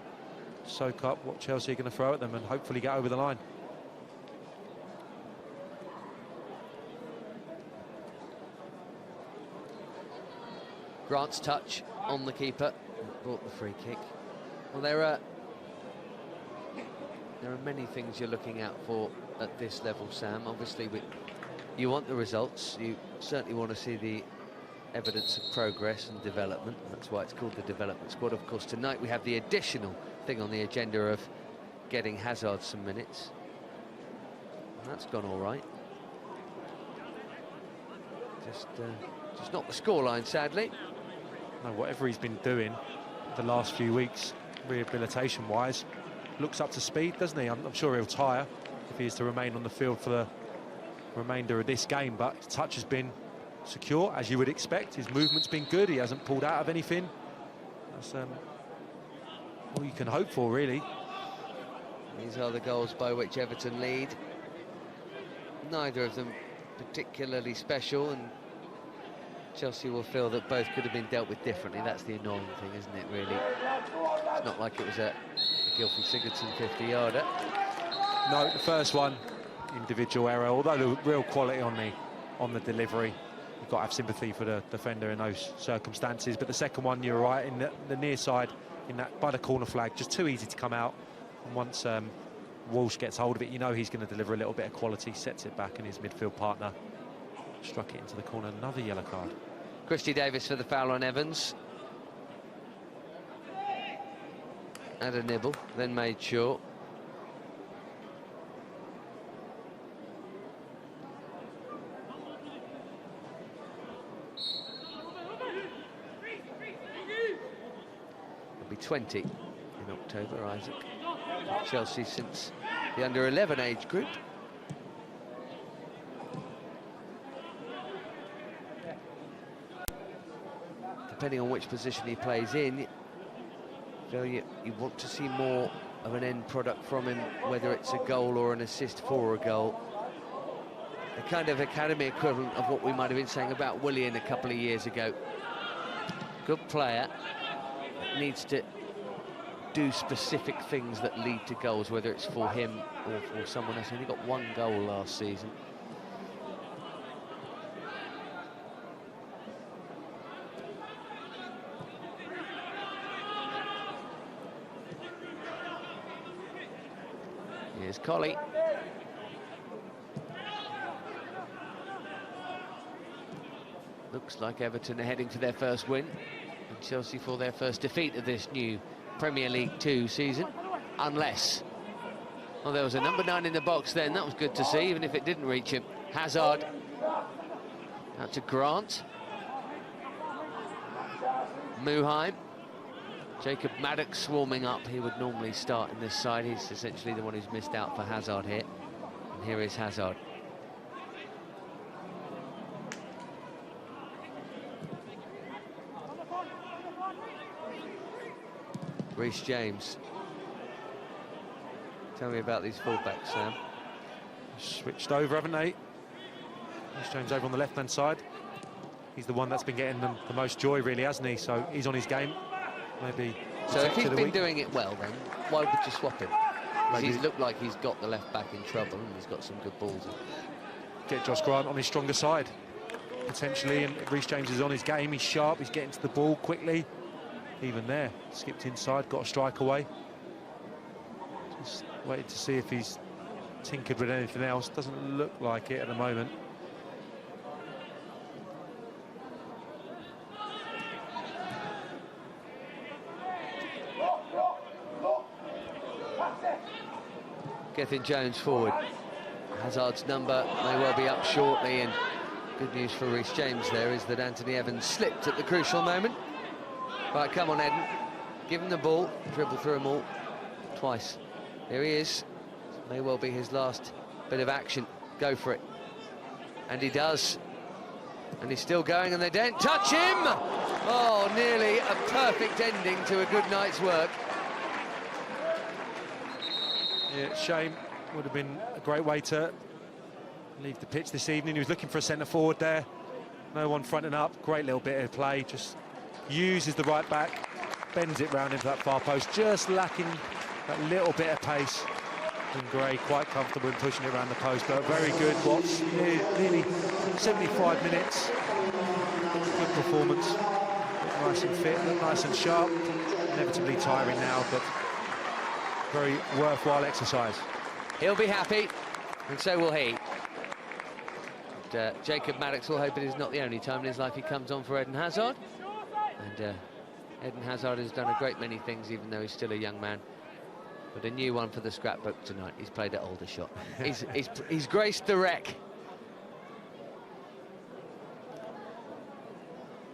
Soak up what Chelsea are going to throw at them and hopefully get over the line. Grant's touch on the keeper brought the free kick. Well, there are many things you're looking out for at this level, Sam. Obviously, you want the results. You certainly want to see the evidence of progress and development. That's why it's called the development squad. Of course, tonight we have the additional thing on the agenda of getting Hazard some minutes. And that's gone all right. Just not the scoreline, sadly. No, whatever he's been doing the last few weeks, rehabilitation-wise, looks up to speed, doesn't he? I'm sure he'll tire if he is to remain on the field for the remainder of this game, but his touch has been secure, as you would expect. His movement's been good. He hasn't pulled out of anything. That's all you can hope for, really. These are the goals by which Everton lead. Neither of them particularly special, and Chelsea will feel that both could have been dealt with differently. That's the annoying thing, isn't it, really? It's not like it was a Gylfi Sigurdsson 50-yarder. No, the first one, individual error, although the real quality on the delivery. You've got to have sympathy for the defender in those circumstances. But the second one, you're right, in the near side, by the corner flag, just too easy to come out. And once Walsh gets hold of it, you know he's going to deliver a little bit of quality, sets it back, and his midfield partner struck it into the corner. Another yellow card. Christy Davis for the foul on Evans. And a nibble, then made sure. He'll be 20 in October, Isaac. Chelsea since the under-11 age group. Depending on which position he plays in, so you want to see more of an end product from him, whether it's a goal or an assist for a goal. A kind of academy equivalent of what we might have been saying about Willian a couple of years ago. Good player, needs to do specific things that lead to goals, whether it's for him or for someone else. He only got 1 goal last season. Here's Colley. Looks like Everton are heading for their first win, and Chelsea for their first defeat of this new Premier League 2 season, unless... Well, there was a number 9 in the box then, that was good to see, even if it didn't reach him. Hazard. Out to Grant. Muheim. Jacob Maddox swarming up. He would normally start in this side. He's essentially the one who's missed out for Hazard here. And here is Hazard. Reece James. Tell me about these fullbacks, Sam. Switched over, haven't they? Reece James over on the left-hand side. He's the one that's been getting them the most joy, really, hasn't he? So he's on his game. Maybe. So if he's been doing it well, then why would you swap him? He's looked like he's got the left back in trouble, and he's got some good balls. Get Josh Grant on his stronger side, potentially, and Reece James is on his game. He's sharp. He's getting to the ball quickly. Even there, skipped inside, got a strike away. Just waited to see if he's tinkered with anything else. Doesn't look like it at the moment. Gethin Jones forward. Hazard's number may well be up shortly, and good news for Reece James there is that Anthony Evans slipped at the crucial moment. Right, come on, Eden. Give him the ball. Dribble through them all. Twice. There he is. May well be his last bit of action. Go for it. And he does. And he's still going, and they don't touch him! Oh, nearly a perfect ending to a good night's work. Yeah, shame. Would have been a great way to leave the pitch this evening. He was looking for a centre forward there. No one fronting up. Great little bit of play. Just uses the right back, bends it round into that far post, just lacking that little bit of pace. And Gray quite comfortable in pushing it around the post, but very good. Watts, nearly 75 minutes. Good performance. Looked nice and fit, looked nice and sharp. Inevitably tiring now, but very worthwhile exercise. He'll be happy, and so will he. And, Jacob Maddox will hope it is not the only time in his life he comes on for Eden Hazard. And Eden Hazard has done a great many things, even though he's still a young man. But a new one for the scrapbook tonight. He's played at Aldershot. he's graced the wreck.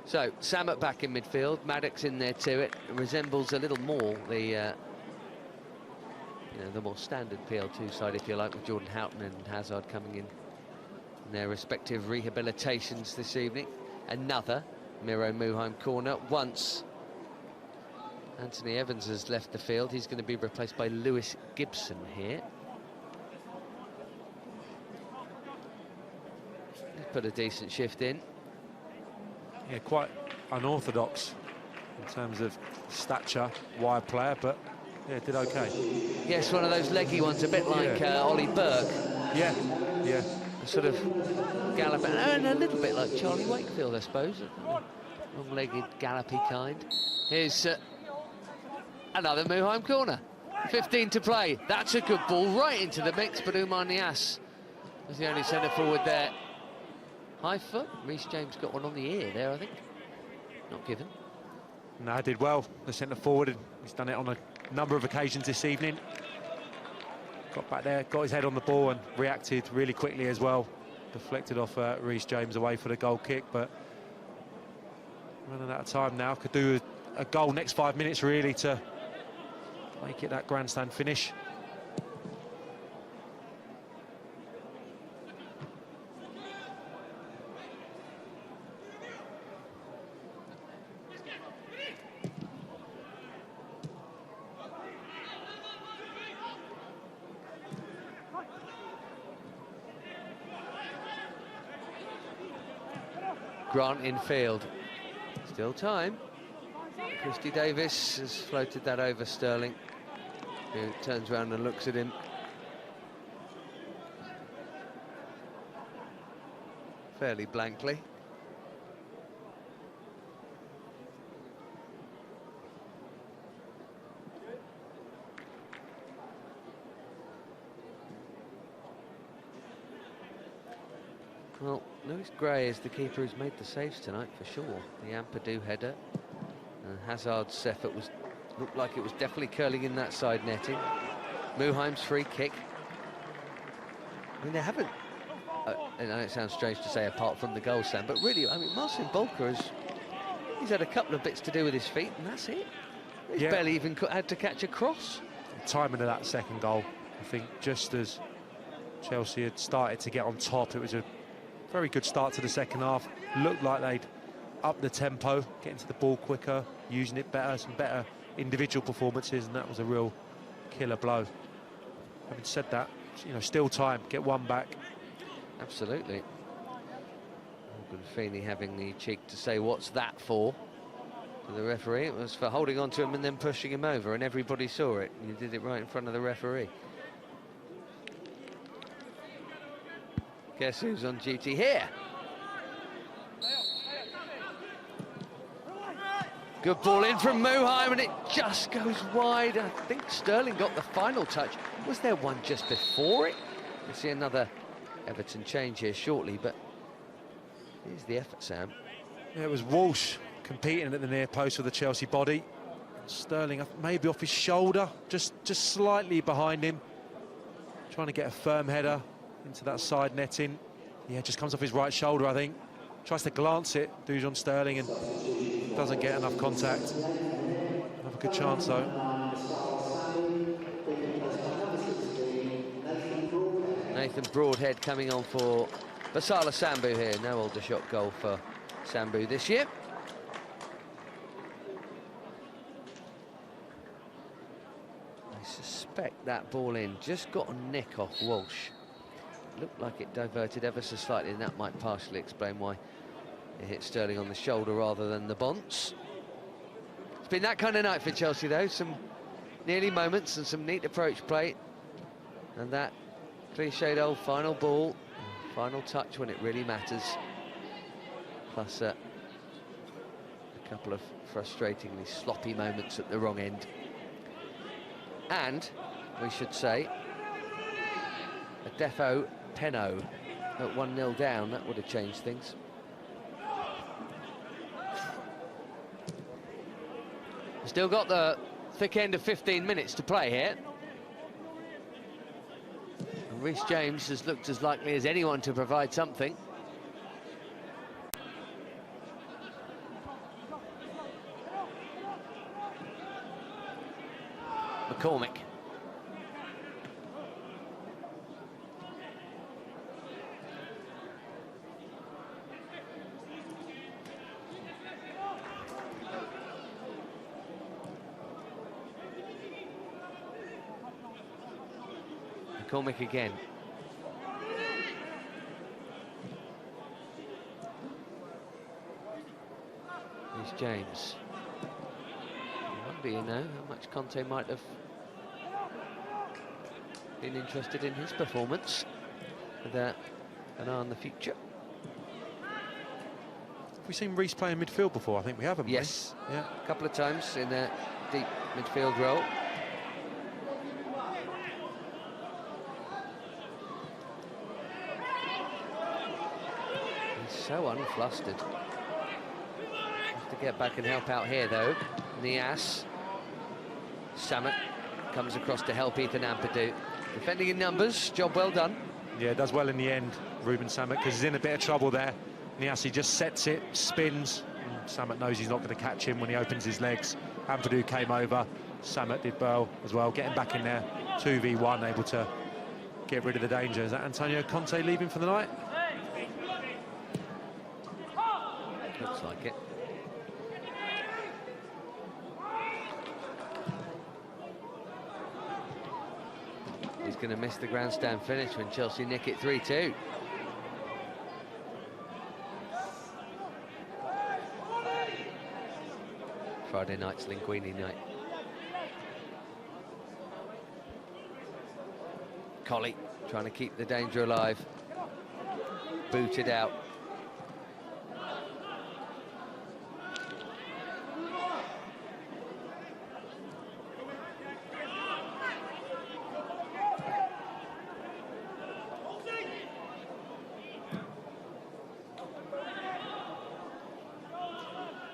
So Samet back in midfield, Maddox in there too. It resembles a little more the the more standard PL2 side, if you like, with Jordan Houghton and Hazard coming in their respective rehabilitations this evening. Another Miro Muheim corner. Once Anthony Evans has left the field, he's going to be replaced by Lewis Gibson here. He's put a decent shift in. Yeah, quite unorthodox in terms of stature, wide player, but yeah, did okay. Yes, one of those leggy ones, a bit like Ollie Burke. Yeah. A sort of galloping, and a little bit like Charlie Wakefield, I suppose. Long-legged, gallopy kind. Here's another Muheim corner. 15 to play. That's a good ball right into the mix, but Oumar Niasse was the only centre forward there. High foot. Reece James got one on the ear there, I think. Not given. No, did well. The centre forward. He's done it on a number of occasions this evening. Got back there, got his head on the ball and reacted really quickly as well. Deflected off Reece James away for the goal kick, but running out of time now. Could do with a goal next 5 minutes, really, to make it that grandstand finish. Grant in field. Still time. Christy Davis has floated that over Sterling, who turns around and looks at him. Fairly blankly. Well, Lewis Gray is the keeper who's made the saves tonight for sure. The Ampadu header, and Hazard's effort looked like it was definitely curling in that side netting. Muheim's free kick. I mean, they haven't. I know it sounds strange to say apart from the goal, Sam, but really, I mean, Marcin Bolka he's had a couple of bits to do with his feet, and that's it. He's barely even had to catch a cross. The timing of that second goal, I think, just as Chelsea had started to get on top, it was a very good start to the second half. Looked like they'd up the tempo, getting to the ball quicker, using it better, some better individual performances, and that was a real killer blow. Having said that, you know, still time, get one back. Absolutely. Morgan Feeney having the cheek to say, "What's that for?" to the referee. It was for holding on to him and then pushing him over, and everybody saw it. You did it right in front of the referee. Guess who's on duty here? Good ball in from Muheim, and it just goes wide. I think Sterling got the final touch. Was there one just before it? We'll see another Everton change here shortly, but here's the effort, Sam. Yeah, it was Walsh competing at the near post with the Chelsea body. Sterling maybe off his shoulder, just slightly behind him, trying to get a firm header into that side netting. Yeah, just comes off his right shoulder, I think. Tries to glance it, Dujon Sterling, and doesn't get enough contact. Have a good chance, though. Nathan Broadhead coming on for Basala Sambu here. No Aldershot goal for Sambu this year. I suspect that ball in just got a nick off Walsh. Looked like it diverted ever so slightly, and that might partially explain why it hit Sterling on the shoulder rather than the bonce. It's been that kind of night for Chelsea, though. Some nearly moments and some neat approach play, and that cliched old final ball, final touch when it really matters, plus a couple of frustratingly sloppy moments at the wrong end. And we should say a defo Penno at 1-0 down. That would have changed things. Still got the thick end of 15 minutes to play here. And Reece James has looked as likely as anyone to provide something. McCormick. McCormick again. Reece James. I wonder, you know, how much Kanté might have been interested in his performance with an eye on the future. Have we seen Reece play in midfield before? I think we have, haven't we? Yes, yeah, a couple of times in a deep midfield role. So unflustered. Has to get back and help out here, though. Nias. Samet comes across to help Ethan Ampadu. Defending in numbers, job well done. Yeah, does well in the end, Ruben Samet, because he's in a bit of trouble there. Nias, he just sets it, spins, Samet knows he's not going to catch him when he opens his legs. Ampadu came over. Samet did well as well, getting back in there. 2v1, able to get rid of the danger. Is that Antonio Conte leaving for the night? Looks like it. He's going to miss the grandstand finish when Chelsea nick it 3-2. Friday night's Linguini night. Collie trying to keep the danger alive. Booted out.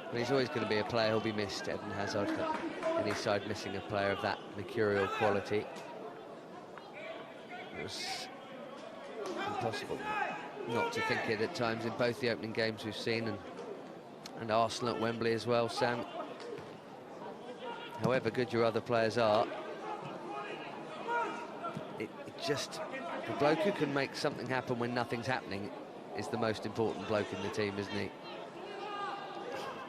But he's always going to be a player who'll be missed, Eden Hazard, for any side missing a player of that mercurial quality. It was impossible not to think it at times in both the opening games we've seen, and Arsenal at Wembley as well, Sam. However good your other players are, it just, the bloke who can make something happen when nothing's happening is the most important bloke in the team, isn't he?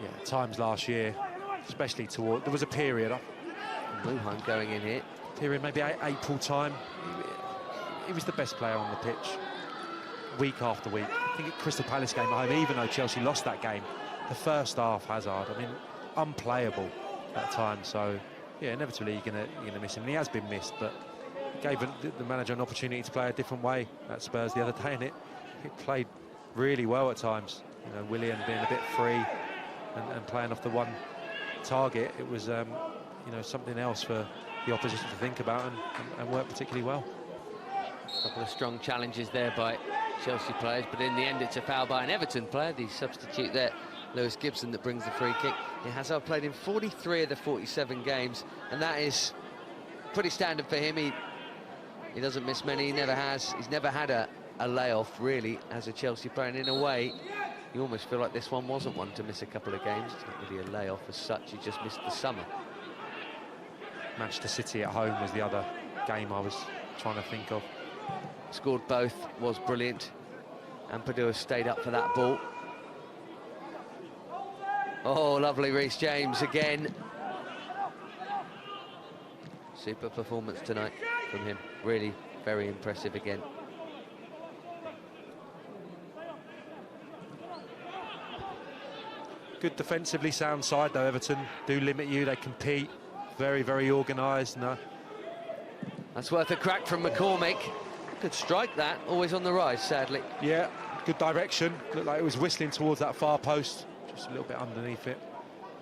Yeah, at times last year, especially toward, there was a period. Luhan going in here. Period, maybe April time. He was the best player on the pitch, week after week. I think at Crystal Palace game at home, even though Chelsea lost that game, the first half, Hazard, I mean, unplayable at times. So, yeah, inevitably you're gonna miss him. And he has been missed, but gave the manager an opportunity to play a different way at Spurs the other day, and it played really well at times. You know, Willian being a bit free and playing off the one target. It was, you know, something else for the opposition to think about, and worked particularly well. A couple of strong challenges there by Chelsea players, but in the end it's a foul by an Everton player. The substitute there, Lewis Gibson, that brings the free kick. Hazard played in 43 of the 47 games, and that is pretty standard for him. He doesn't miss many, he never has. He's never had a layoff, really, as a Chelsea player, and in a way, you almost feel like this one wasn't one to miss a couple of games. It's not really a layoff as such, he just missed the summer. Manchester City at home was the other game I was trying to think of. Scored both, was brilliant. Ampadu has stayed up for that ball. Oh, lovely Reece James again. Super performance tonight from him. Really very impressive again. Good defensively sound side though, Everton. Do limit you, they compete. Very, very organised. No. That's worth a crack from McCormick. Could strike that, always on the rise, sadly. Yeah, good direction. Looked like it was whistling towards that far post. Just a little bit underneath it.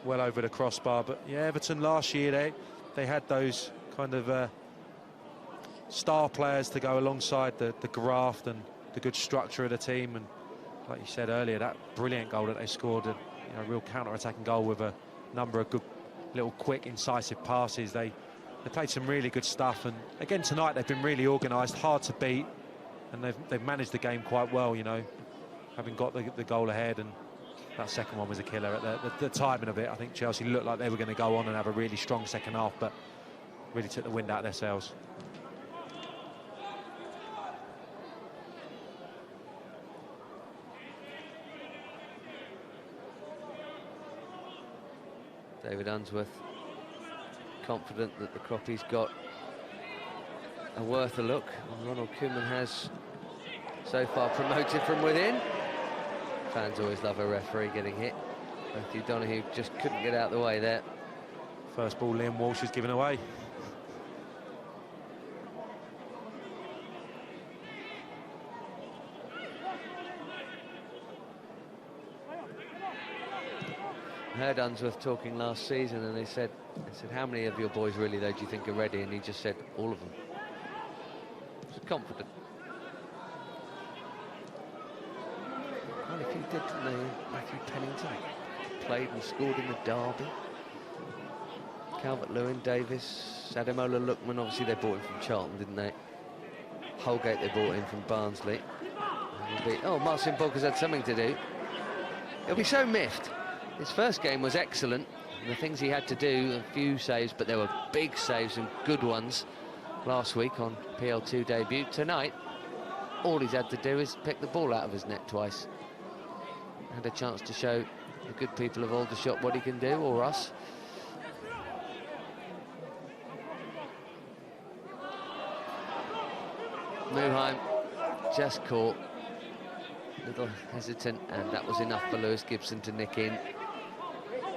Well over the crossbar. But yeah, Everton last year, they had those kind of star players to go alongside the graft and the good structure of the team. And like you said earlier, that brilliant goal that they scored, a real counter-attacking goal with a number of good little quick incisive passes. They played some really good stuff, and again tonight they've been really organised, hard to beat, and they've managed the game quite well, you know, having got the goal ahead. And that second one was a killer. At the timing of it, I think Chelsea looked like they were going to go on and have a really strong second half, but really took the wind out of their sails. David Unsworth confident that the Croppies got a worth a look. And Ronald Koeman has so far promoted from within. Fans always love a referee getting hit. Matthew Donahue just couldn't get out of the way there. First ball Liam Walsh is given away. I heard Unsworth talking last season, and they said, how many of your boys really though do you think are ready? And he just said, all of them. He's confident. Well, if he did, didn't they? Matthew Pennington played and scored in the derby. Calvert-Lewin, Davis, Ademola Lookman, obviously they bought him from Charlton, didn't they? Holgate they bought him from Barnsley. Oh, Marcin Bulker's had something to do. He'll be so miffed. His first game was excellent. The things he had to do, a few saves, but there were big saves and good ones last week on PL2 debut. Tonight, all he's had to do is pick the ball out of his net twice. Had a chance to show the good people of Aldershot what he can do, or us. Muheim just caught, a little hesitant, and that was enough for Lewis Gibson to nick in.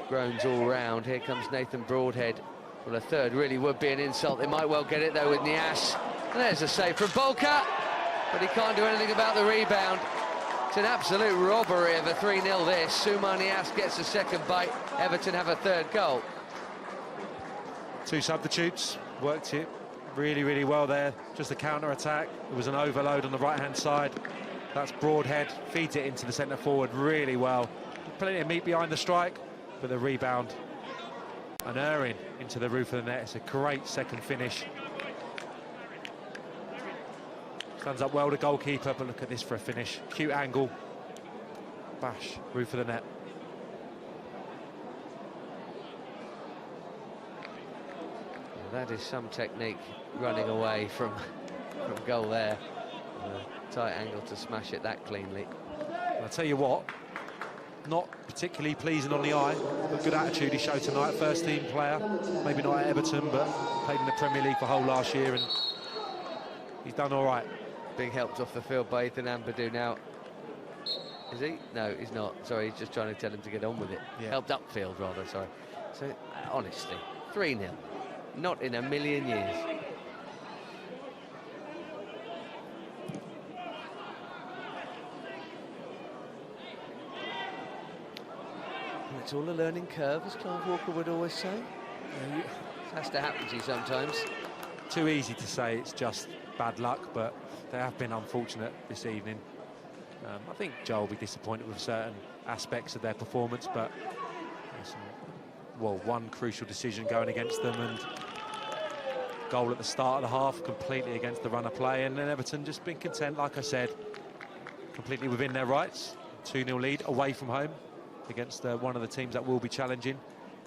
Groans all round. Here comes Nathan Broadhead. Well, a third really would be an insult. They might well get it though with Niasse. And there's a save from Bolka, but he can't do anything about the rebound. It's an absolute robbery of a 3-0 this. Soumar Niasse gets a second bite. Everton have a third goal. Two substitutes, worked it really, really well there. Just a counter-attack. There was an overload on the right-hand side. That's Broadhead, feeds it into the centre forward really well. Plenty of meat behind the strike, but the rebound unerring into the roof of the net. It's a great second finish. Stands up well, the goalkeeper, but look at this for a finish. Cute angle. Bash, roof of the net. That is some technique, running away from goal there. A tight angle to smash it that cleanly. I'll tell you what, not particularly pleasing on the eye, but good attitude he showed tonight. First team player, maybe not at Everton, but played in the Premier League for whole last year, and he's done all right. Being helped off the field by Ethan Ampadu now. Is he? No, he's not. Sorry, he's just trying to tell him to get on with it. Yeah. Helped upfield, rather, sorry. So, honestly, 3-0. Not in a million years. It's all a learning curve, as Clive Walker would always say. It has to happen to you sometimes. Too easy to say it's just bad luck, but they have been unfortunate this evening. I think Joe will be disappointed with certain aspects of their performance, but well, one crucial decision going against them, and goal at the start of the half completely against the run of play, and then Everton just been content, like I said, completely within their rights. 2-0 lead away from home against one of the teams that will be challenging,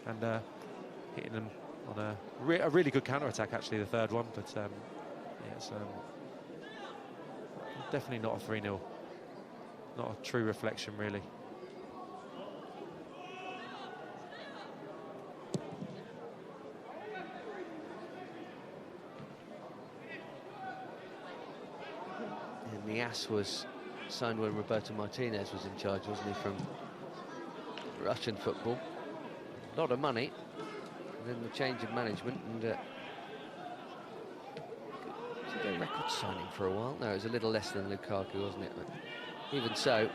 and hitting them on a really good counter-attack, actually, the third one, but yeah, it's definitely not a 3-0. Not a true reflection, really. And Niasse was signed when Roberto Martinez was in charge, wasn't he, from Russian football. A lot of money, and then the change of management, and was it a record signing for a while? No, it was a little less than Lukaku, wasn't it? But even so,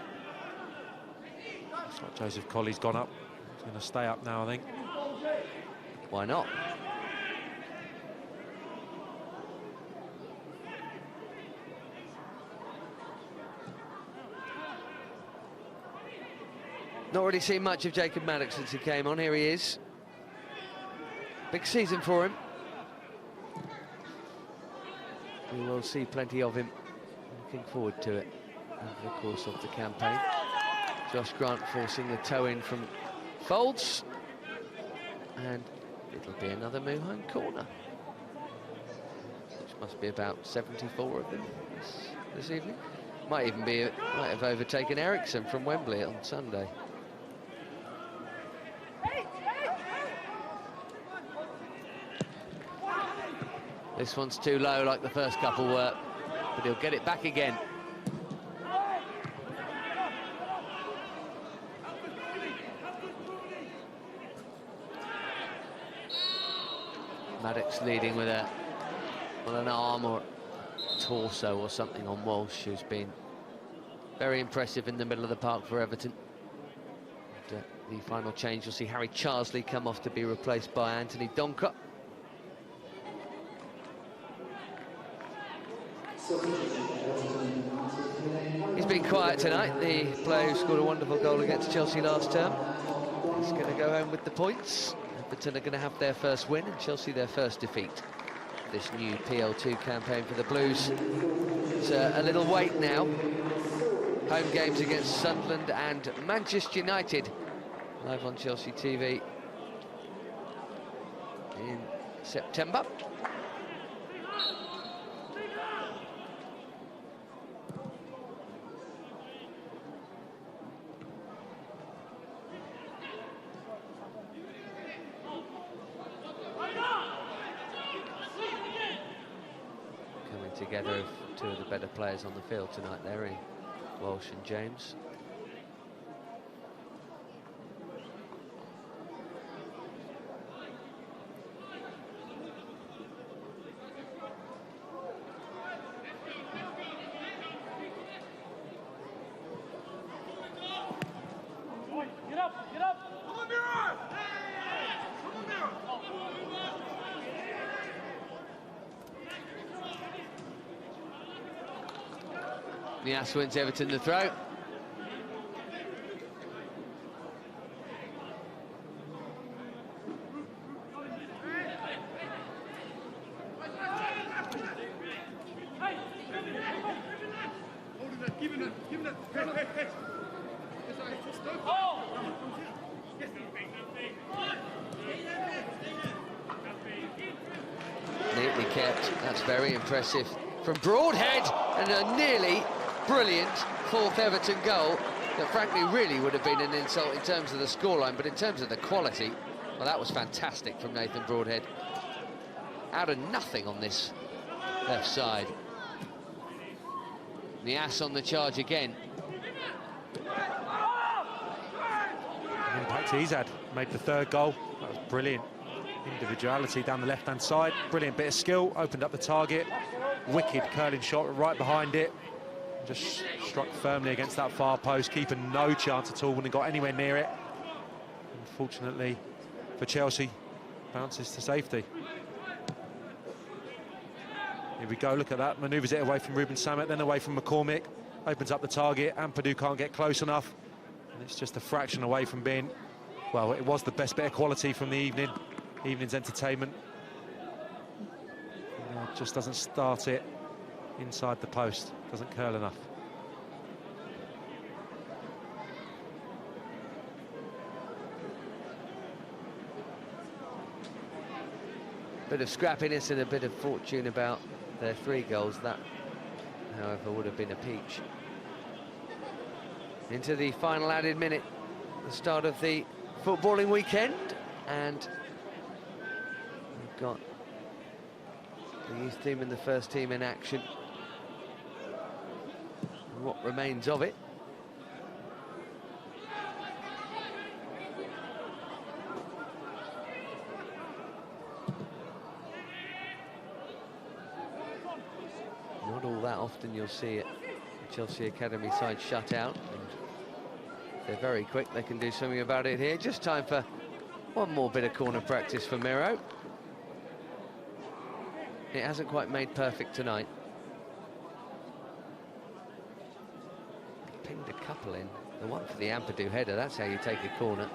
it's like Joseph Colley's gone up. He's going to stay up now, I think. Why not? Not really seen much of Jacob Maddox since he came on. Here he is. Big season for him. We will see plenty of him. Looking forward to it over the course of the campaign. Josh Grant forcing the toe in from Folds. And it'll be another Muheim corner, which must be about 74 of them this evening. Might have overtaken Ericsson from Wembley on Sunday. This one's too low, like the first couple were, but he'll get it back again. Maddox leading with an arm or torso or something on Walsh, who's been very impressive in the middle of the park for Everton. And, the final change, you'll see Harry Charsley come off to be replaced by Anthony Donker. He's been quiet tonight, the player who scored a wonderful goal against Chelsea last term. He's going to go home with the points. Everton are going to have their first win, and Chelsea their first defeat. This new PL2 campaign for the Blues. It's a little wait now. Home games against Sunderland and Manchester United live on Chelsea TV in September. Coming together of two of the better players on the field tonight there, in Walsh and James. Nias wins Everton the throw. Neatly kept. That's very impressive from Broadhead, and a nearly brilliant fourth Everton goal that frankly really would have been an insult in terms of the scoreline, but in terms of the quality, well, that was fantastic from Nathan Broadhead. Out of nothing on this left side. Nias on the charge again. The impact he's had, made the third goal. That was brilliant. Individuality down the left-hand side, brilliant bit of skill, opened up the target. Wicked curling shot right behind it. Just struck firmly against that far post, keeping no chance at all when he got anywhere near it. Unfortunately for Chelsea, bounces to safety. Here we go, look at that, manoeuvres it away from Ruben Sammet, then away from McCormick, opens up the target, and Pedro can't get close enough. And it's just a fraction away from being, well, it was the best bit of quality from the evening's entertainment. Just doesn't start it inside the post, doesn't curl enough. Bit of scrappiness and a bit of fortune about their 3 goals. That, however, would have been a peach. Into the final added minute, the start of the footballing weekend, and we've got the youth team and the first team in action. What remains of it. Not all that often you'll see it. The Chelsea Academy side shut out. And they're very quick, they can do something about it here. Just time for one more bit of corner practice for Miro. It hasn't quite made perfect tonight. Pinged a couple in. The one for the Ampadu header, that's how you take a corner.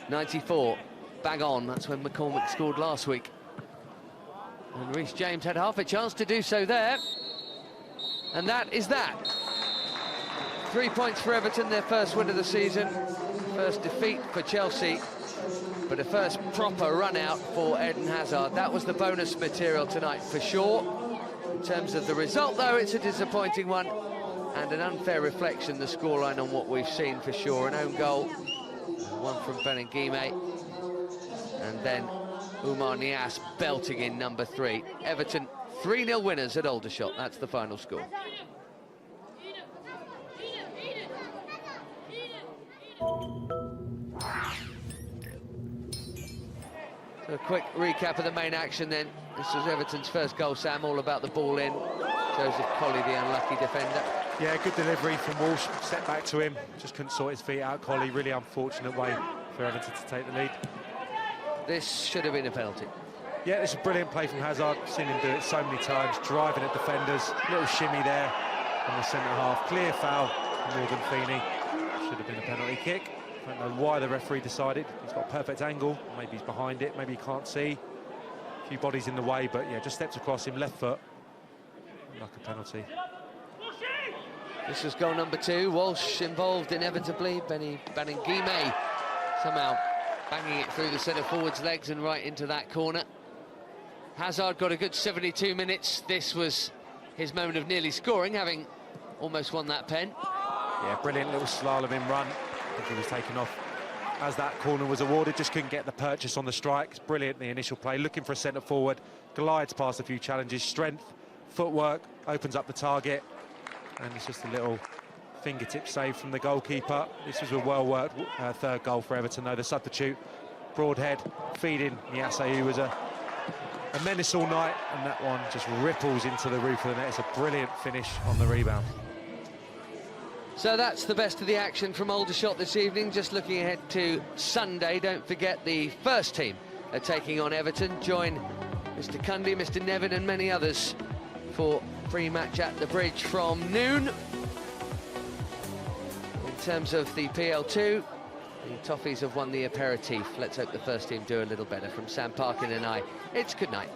94, bang on, that's when McCormick scored last week. And Reece James had half a chance to do so there. And that is that. 3 points for Everton, their first win of the season. First defeat for Chelsea, but a first proper run out for Eden Hazard. That was the bonus material tonight for sure. In terms of the result, though, it's a disappointing one and an unfair reflection, the scoreline, on what we've seen for sure. An own goal, one from Benengime, and then Oumar Nias belting in number 3. Everton 3-0 winners at Aldershot. That's the final score. So a quick recap of the main action then. This was Everton's first goal, Sam, all about the ball in. Joseph Colley, the unlucky defender. Yeah, good delivery from Walsh, step back to him, just couldn't sort his feet out. Colley, really unfortunate way for Everton to take the lead. This should have been a penalty. Yeah, it's a brilliant play from Hazard, seen him do it so many times, driving at defenders, little shimmy there on the centre half, clear foul from Morgan Feeney. Should have been a penalty kick. I don't know why the referee decided. He's got a perfect angle, maybe he's behind it, maybe he can't see. A few bodies in the way, but yeah, just stepped across him, left foot, like a penalty. This was goal number 2. Walsh involved inevitably. Benny Baningime somehow banging it through the centre forward's legs and right into that corner. Hazard got a good 72 minutes. This was his moment of nearly scoring, having almost won that pen. Yeah, brilliant little slaloming run. I think he was taken off as that corner was awarded. Just couldn't get the purchase on the strike. It's brilliant, the initial play. Looking for a centre forward. Glides past a few challenges. Strength, footwork, opens up the target. And it's just a little fingertip save from the goalkeeper. This was a well-worked third goal for Everton, though. The substitute, Broadhead, feeding Niasse, who was a menace all night, and that one just ripples into the roof of the net. It's a brilliant finish on the rebound. So that's the best of the action from Aldershot this evening. Just looking ahead to Sunday, don't forget the first team are taking on Everton. Join Mr. Cundy, Mr. Nevin and many others for free match at the Bridge from noon. In terms of the PL2, the Toffees have won the aperitif. Let's hope the first team do a little better. From Sam Parkin and I, it's good night.